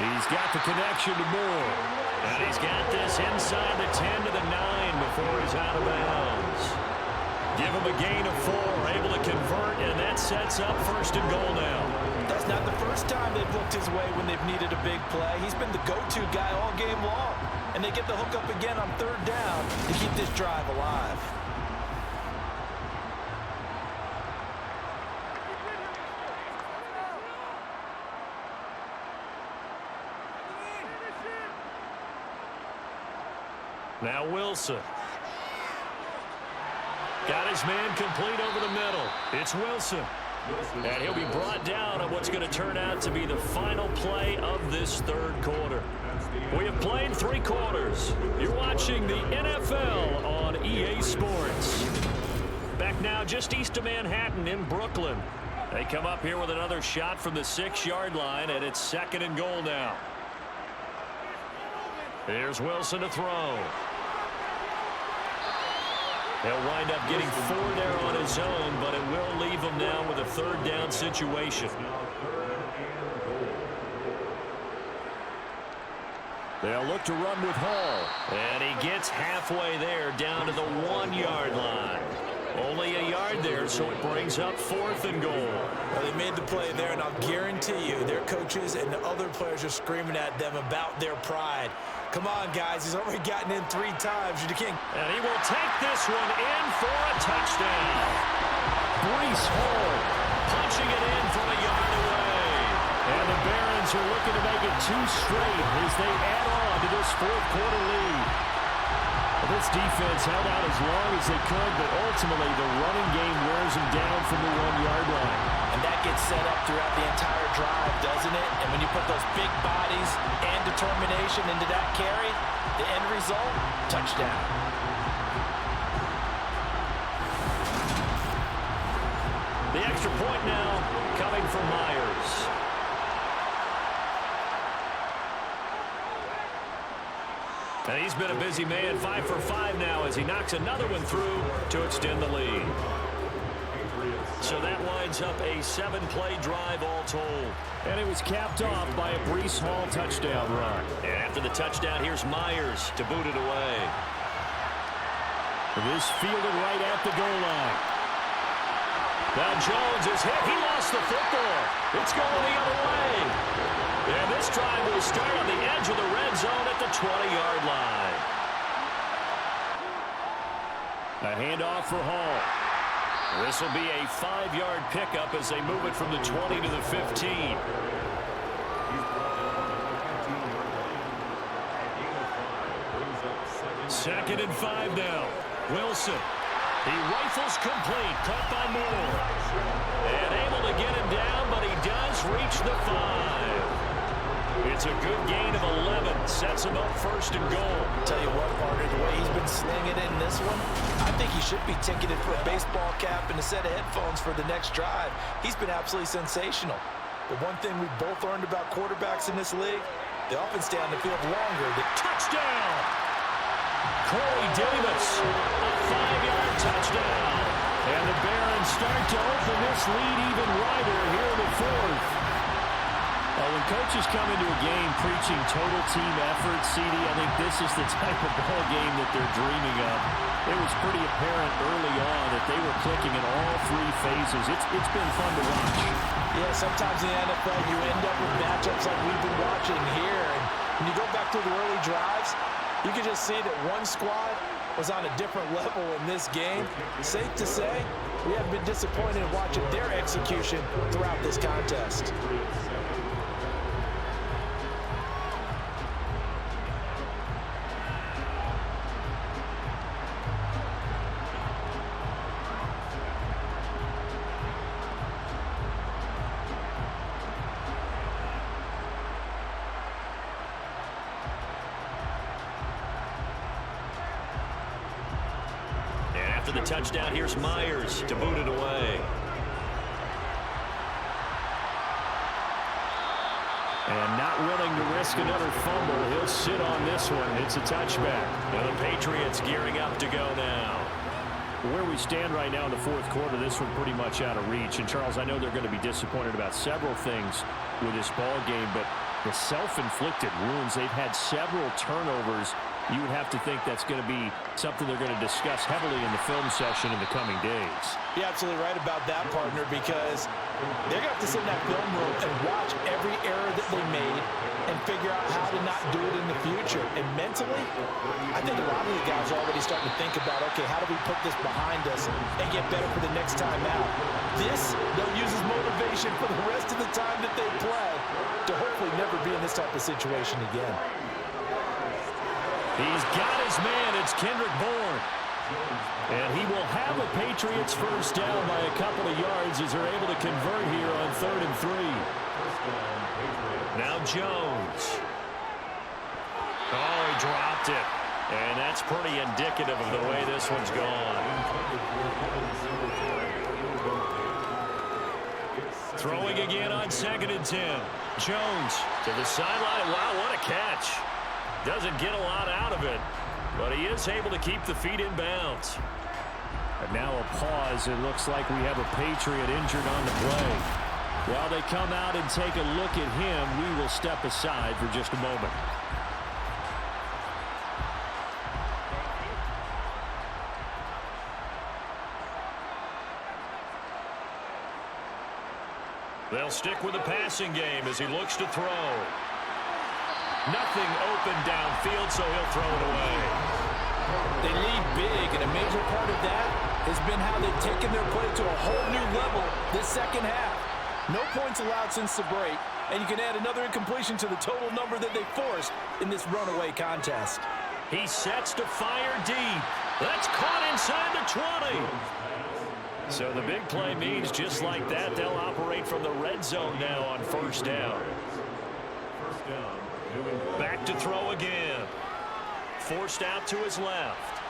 He's got the connection to Moore. And he's got this inside the 10 to the 9 before he's out of bounds. Give him a gain of 4, able to convert, and that sets up first and goal now. That's not the first time they've looked his way when they've needed a big play. He's been the go-to guy all game long. And they get the hook up again on third down to keep this drive alive. Now Wilson. Got his man complete over the middle. It's Wilson. And he'll be brought down on what's going to turn out to be the final play of this third quarter. We have played 3 quarters. You're watching the NFL on EA Sports. Back now just east of Manhattan in Brooklyn. They come up here with another shot from the 6-yard line, and it's second and goal now. Here's Wilson to throw. He'll wind up getting 4 there on his own, but it will leave him now with a third down situation. They'll look to run with Hall. And he gets halfway there down to the 1-yard line. Only a yard there, so it brings up 4th and goal. Well, they made the play there, and I'll guarantee you their coaches and the other players are screaming at them about their pride. Come on, guys. He's already gotten in 3 times. You can't. And he will take this one in for a touchdown. Breece Hall punching it in from a yard away. And the Barons are looking to make it 2 straight as they add on to this 4th quarter lead. This defense held out as long as they could, but ultimately the running game wears them down from the 1-yard line. And that gets set up throughout the entire drive, doesn't it? And when you put those big bodies and determination into that carry, the end result, touchdown. The extra point now coming from Myers. And he's been a busy man, 5 for 5 now as he knocks another one through to extend the lead. So that winds up a 7-play drive all told. And it was capped off by a Breece Hall touchdown run. And after the touchdown, here's Myers to boot it away. This fielded right at the goal line. Now Jones is hit. He lost the football. It's going the other way. And this drive will start on the edge of the red zone at the 20-yard line. A handoff for Hall. This will be a 5-yard pickup as they move it from the 20 to the 15. Second and 5 now. Wilson. He rifles complete. Caught by Moore. And able to get him down, but he does reach the 5. It's a good gain of 11. Sets him up first and goal. Tell you what, partner, the way he's been slinging it in this one, I think he should be ticketed for a baseball cap and a set of headphones for the next drive. He's been absolutely sensational. But one thing we've both learned about quarterbacks in this league, they often stay on the field longer. Touchdown! Corey Davis, a 5-yard touchdown. And the Barons start to open this lead even wider here in the 4th. When coaches come into a game preaching total team effort, CD, I think this is the type of ball game that they're dreaming of. It was pretty apparent early on that they were clicking in all 3 phases. It's been fun to watch. Yeah, sometimes in the NFL you end up with matchups like we've been watching here. And when you go back to the early drives, you can just see that one squad was on a different level in this game. Safe to say, we have been disappointed in watching their execution throughout this contest. After the touchdown, here's Myers to boot it away. And not willing to risk risk another fumble. He'll sit on this one. It's a touchback. And the Patriots gearing up to go now. Where we stand right now in the fourth quarter, this one pretty much out of reach. And, Charles, I know they're going to be disappointed about several things with this ball game, but the self-inflicted wounds, they've had several turnovers. You would have to think that's going to be something they're going to discuss heavily in the film session in the coming days. You're absolutely right about that, partner, because they're going to have to sit in that film room and watch every error that they made and figure out how to not do it in the future. And mentally, I think a lot of the guys are already starting to think about, okay, how do we put this behind us and get better for the next time out? This, they'll use as motivation for the rest of the time that they play to hopefully never be in this type of situation again. He's got his man. It's Kendrick Bourne. And he will have a Patriots first down by a couple of yards as they're able to convert here on 3rd and 3. Now Jones. Oh, he dropped it. And that's pretty indicative of the way this one's gone. Throwing again on 2nd and 10. Jones to the sideline. Wow, what a catch. Doesn't get a lot out of it, but he is able to keep the feet in bounds. And now a pause. It looks like we have a Patriot injured on the play. While they come out and take a look at him, we will step aside for just a moment. They'll stick with the passing game as he looks to throw. Nothing open downfield, so he'll throw it away. They lead big, and a major part of that has been how they've taken their play to a whole new level this second half. No points allowed since the break, and you can add another incompletion to the total number that they forced in this runaway contest. He sets to fire deep. That's caught inside the 20. So the big play means just like that, they'll operate from the red zone now on 1st down. Back to throw again. Forced out to his left.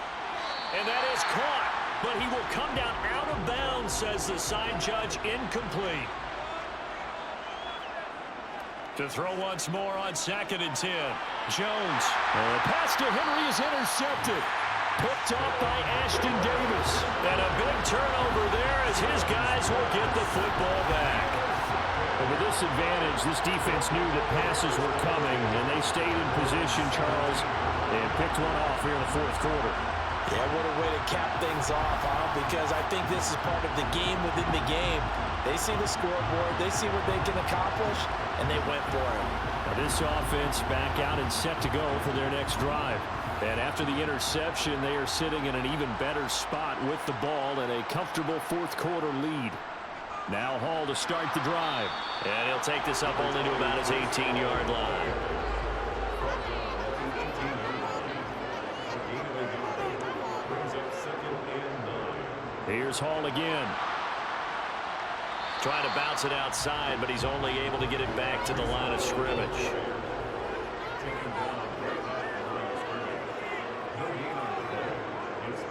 And that is caught. But he will come down out of bounds, says the side judge, incomplete. To throw once more on 2nd and 10. Jones. Pass to Henry is intercepted. Picked off by Ashton Davis. And a big turnover there as his guys will get the football back. And with this advantage, this defense knew that passes were coming, and they stayed in position, Charles, and picked one off here in the fourth quarter. Yeah, what a way to cap things off, huh? Because I think this is part of the game within the game. They see the scoreboard, they see what they can accomplish, and they went for it. Now this offense back out and set to go for their next drive. And after the interception, they are sitting in an even better spot with the ball and a comfortable fourth quarter lead. Now Hall to start the drive. And he'll take this up only to about his 18-yard line. Here's Hall again. Trying to bounce it outside, but he's only able to get it back to the line of scrimmage.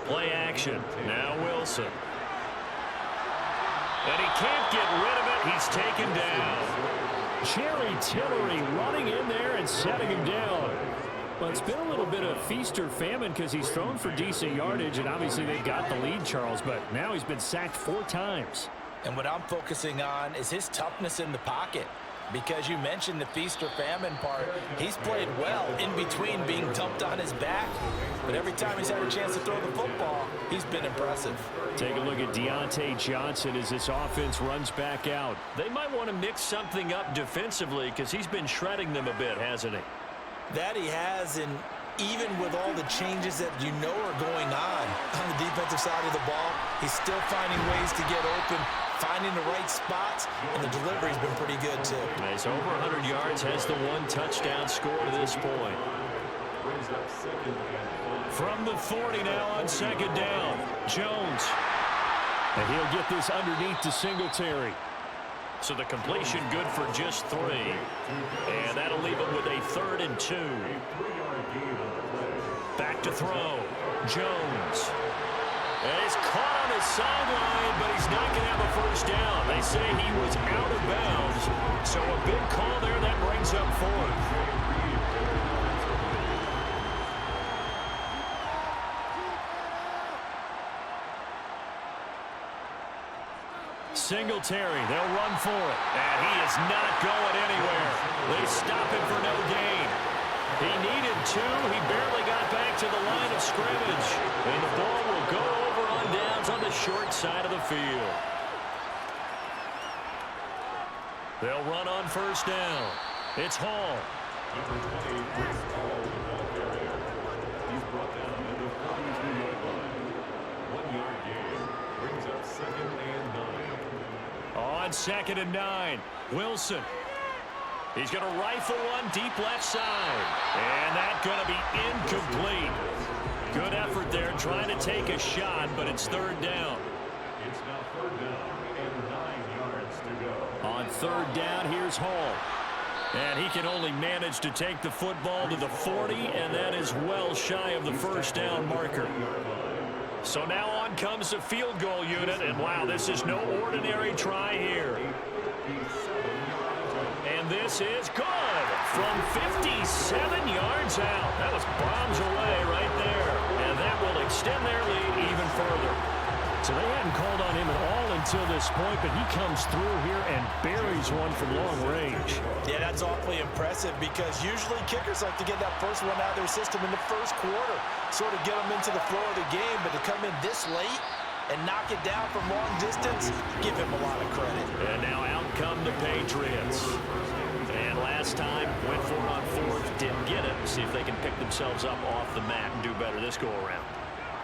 Play action. Now Wilson. And he can't get rid of it. He's taken down. Jerry Tillery running in there and setting him down. Well, it's been a little bit of feast or famine because he's thrown for decent yardage, and obviously they've got the lead, Charles, but now he's been sacked 4 times. And what I'm focusing on is his toughness in the pocket. Because you mentioned the feast or famine part, he's played well in between being dumped on his back. But every time he's had a chance to throw the football, he's been impressive. Take a look at Deontay Johnson as this offense runs back out. They might want to mix something up defensively because he's been shredding them a bit, hasn't he? That he has, and even with all the changes that you know are going on the defensive side of the ball, he's still finding ways to get open, finding the right spots, and the delivery's been pretty good too. He's over 100 yards, has the 1 touchdown score to this point. From the 40 now on 2nd down, Jones. And he'll get this underneath to Singletary. So the completion good for just 3. And that'll leave him with a 3rd and 2. Back to throw. Jones. And he's caught on his sideline, but he's not going to have a first down. They say he was out of bounds. So a big call there that brings up 4th. Singletary, they'll run for it. And he is not going anywhere. They stop him for no gain. He needed 2. He barely got back to the line of scrimmage. And the ball will go over on downs on the short side of the field. They'll run on first down. It's Hall. Number 20, Chris Hall, the ball carrier. He's brought down at the 42-yard line. 1-yard gain brings up 2nd and 9. On 2nd and 9, Wilson. He's going to rifle one deep left side. And that's going to be incomplete. Good effort there trying to take a shot, but it's 3rd down. It's now 3rd down and 9 yards to go. On 3rd down, here's Hall. And he can only manage to take the football to the 40, and that is well shy of the 1st down marker. So now on comes the field goal unit, and wow, this is no ordinary try here. And this is good from 57 yards out. That was bombs away right there, and that will extend their lead even further. So they hadn't called on him at all until this point, but he comes through here and buries one from long range. Yeah, that's awfully impressive because usually kickers like to get that first one out of their system in the first quarter, sort of get them into the flow of the game, but to come in this late and knock it down from long distance, give him a lot of credit. And now out come the Patriots. And last time, went for it on 4th, didn't get it. See if they can pick themselves up off the mat and do better this go-around.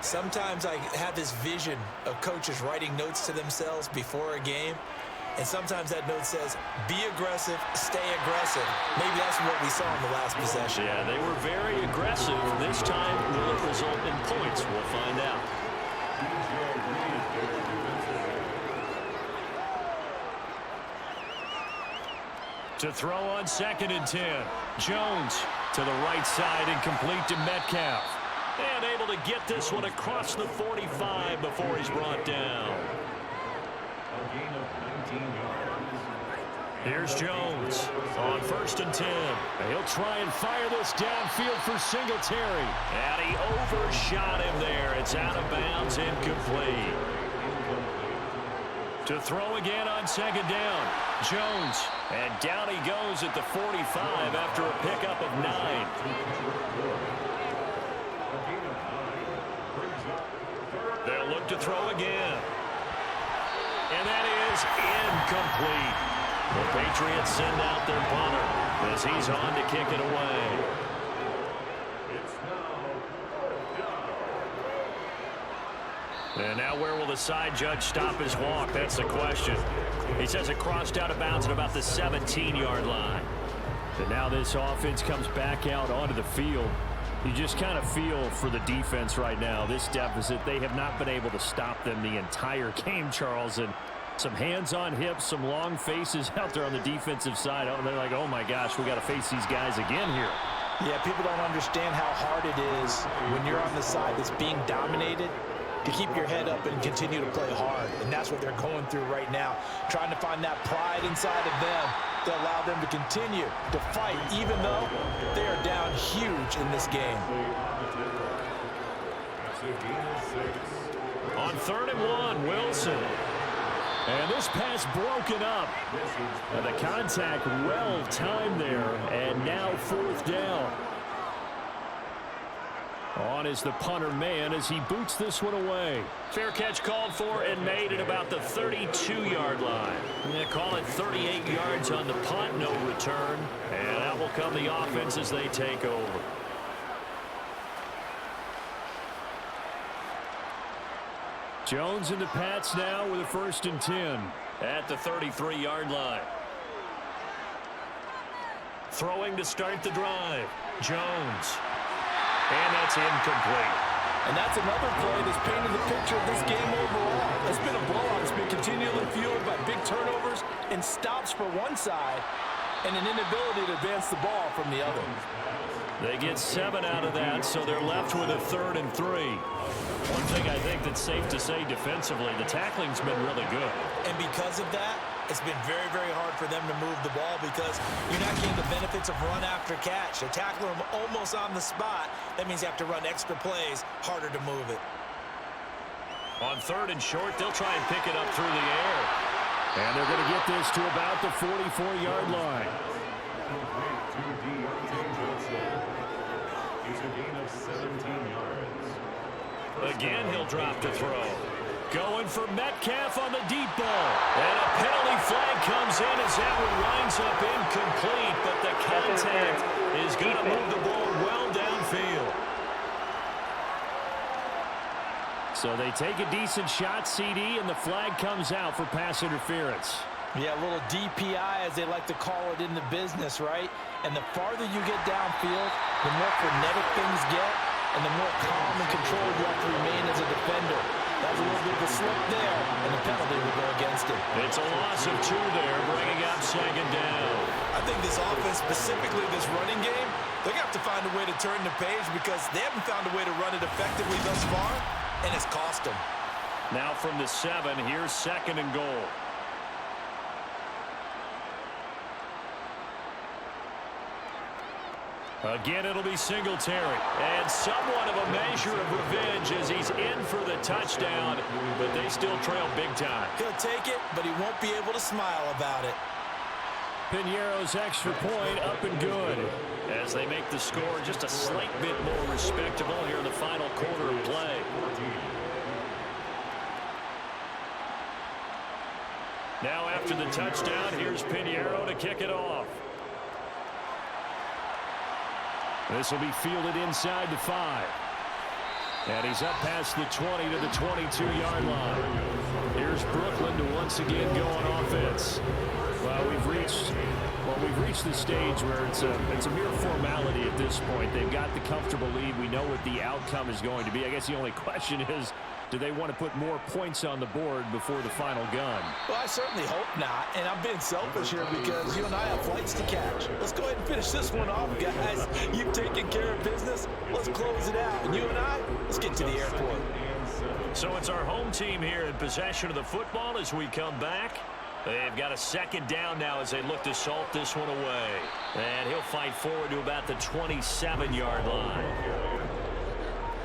Sometimes I have this vision of coaches writing notes to themselves before a game, and sometimes that note says, be aggressive, stay aggressive. Maybe that's what we saw in the last possession. Yeah, they were very aggressive. This time, will it result in points? We'll find out. To throw on 2nd and 10. Jones to the right side and complete to Metcalf. And able to get this one across the 45 before he's brought down. A gain of 19 yards. Here's Jones on 1st and 10. He'll try and fire this downfield for Singletary. And he overshot him there. It's out of bounds, incomplete. To throw again on 2nd down. Jones. And down he goes at the 45 after a pickup of 9. They'll look to throw again. And that is incomplete. The Patriots send out their punter as he's on to kick it away. And now where will the side judge stop his walk? That's the question. He says it crossed out of bounds at about the 17-yard line. And now this offense comes back out onto the field. You just kind of feel for the defense right now. This deficit, they have not been able to stop them the entire game, Charles. And some hands on hips, some long faces out there on the defensive side. Oh, they're like, oh my gosh, we got to face these guys again here. Yeah, people don't understand how hard it is when you're on the side that's being dominated to keep your head up and continue to play hard. And that's what they're going through right now, trying to find that pride inside of them to allow them to continue to fight, even though they are down huge in this game. On 3rd and 1, Wilson. And this pass broken up. And the contact well timed there. And now 4th down. On is the punter man as he boots this one away. Fair catch called for and made at about the 32-yard line. They call it 38 yards on the punt, no return. And that will come the offense as they take over. Jones and the Pats now with a 1st and 10 at the 33-yard line. Throwing to start the drive. Jones. And that's incomplete. And that's another play that's painted the picture of this game overall. It's been a blowout. It's been continually fueled by big turnovers and stops for one side and an inability to advance the ball from the other. They get 7 out of that, so they're left with a 3rd and 3. One thing I think that's safe to say defensively, the tackling's been really good. And because of that, it's been very, very hard for them to move the ball because you're not getting the benefits of run after catch. They're tackling them almost on the spot. That means you have to run extra plays, harder to move it. On 3rd and short, they'll try and pick it up through the air. And they're going to get this to about the 44-yard line. It's a gain of 17 yards. Again, he'll drop to throw. Going for Metcalf on the deep ball. And a penalty flag comes in as that one winds up incomplete, but the contact is going to move the ball well downfield. So they take a decent shot, CD, and the flag comes out for pass interference. Yeah, a little DPI, as they like to call it in the business, right? And the farther you get downfield, the more frenetic things get, and the more calm and controlled you have to remain as a defender. That was a little bit of a slip there, and the penalty will go against it. It's a loss of 2 there, bringing up second down. I think this offense, specifically this running game, they're going to have to find a way to turn the page because they haven't found a way to run it effectively thus far, and it's cost them. Now from the 7, here's second and goal. Again, it'll be Singletary. And somewhat of a measure of revenge as he's in for the touchdown, but they still trail big time. He'll take it, but he won't be able to smile about it. Piñeiro's extra point up and good as they make the score just a slight bit more respectable here in the final quarter of play. Now after the touchdown, here's Piñeiro to kick it off. This will be fielded inside the 5. And he's up past the 20 to the 22-yard line. Here's Brooklyn to once again go on offense. Well, we've reached the stage where it's a mere formality at this point. They've got the comfortable lead. We know what the outcome is going to be. I guess the only question is, do they want to put more points on the board before the final gun? Well, I certainly hope not, and I'm being selfish here because you and I have flights to catch. Let's go ahead and finish this one off, guys. You've taken care of business. Let's close it out. And you and I, let's get to the airport. So it's our home team here in possession of the football as we come back. They've got a second down now as they look to salt this one away. And he'll fight forward to about the 27-yard line.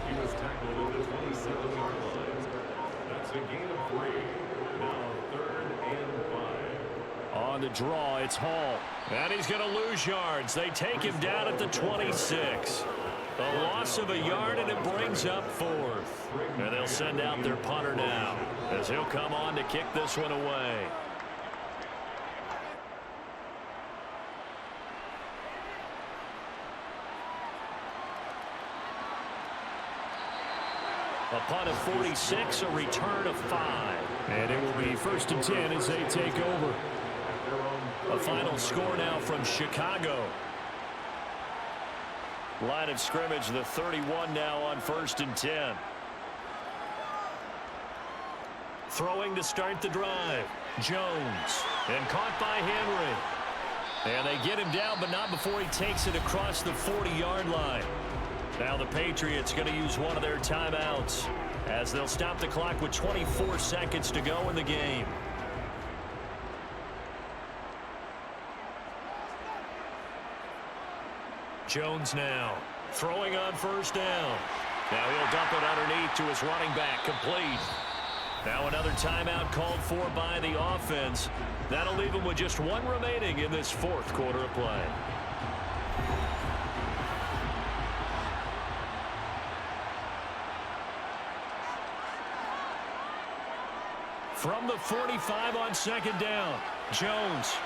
He was tackled at the 27-yard line. That's a gain of 3. Now 3rd and 5. On the draw, it's Hall. And he's going to lose yards. They take him down at the 26. A loss of a yard, and it brings up 4th. And they'll send out their punter now as he'll come on to kick this one away. A punt of 46, a return of 5. And it will be 1st and 10 as they take over. A final score now from Chicago. Line of scrimmage, the 31 now on 1st and 10. Throwing to start the drive. Jones. And caught by Henry. And they get him down, but not before he takes it across the 40-yard line. Now the Patriots going to use one of their timeouts as they'll stop the clock with 24 seconds to go in the game. Jones now throwing on 1st down. Now he'll dump it underneath to his running back, complete. Now another timeout called for by the offense. That'll leave him with just 1 remaining in this 4th quarter of play. From the 45 on 2nd down, Jones.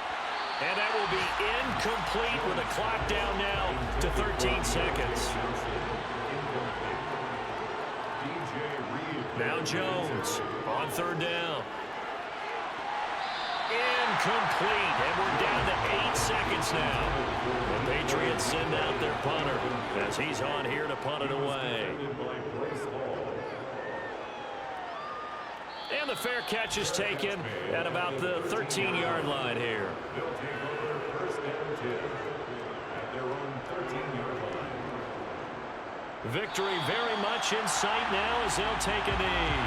And that will be incomplete with a clock down now to 13 seconds. Now Jones on 3rd down. Incomplete, and we're down to 8 seconds now. The Patriots send out their punter as he's on here to punt it away. And the fair catch is taken at about the 13-yard line here. They'll take over 1st and 10 at their own 13-yard line. Victory very much in sight now as they'll take a knee.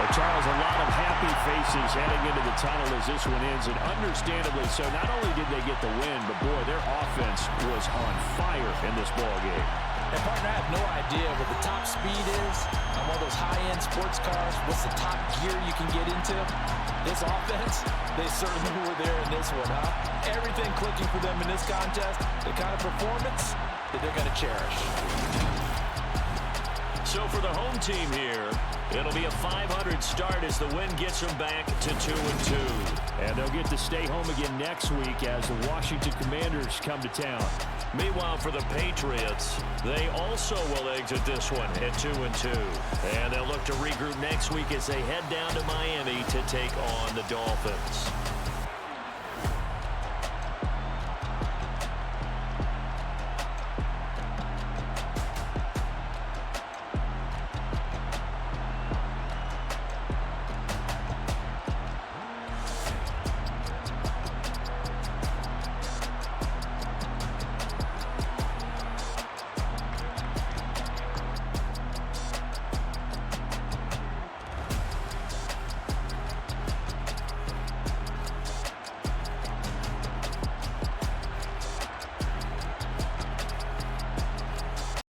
Well, Charles, a lot of happy faces heading into the tunnel as this one ends, and understandably so. Not only did they get the win, but boy, their offense was on fire in this ball game. And partner, I have no idea what the top speed is on one of those high-end sports cars. What's the top gear you can get into? This offense, they certainly were there in this one, huh? Everything clicking for them in this contest, the kind of performance that they're going to cherish. So for the home team here, it'll be a 500 start as the win gets them back to 2-2. And they'll get to stay home again next week as the Washington Commanders come to town. Meanwhile, for the Patriots, they also will exit this one at 2-2. And they'll look to regroup next week as they head down to Miami to take on the Dolphins.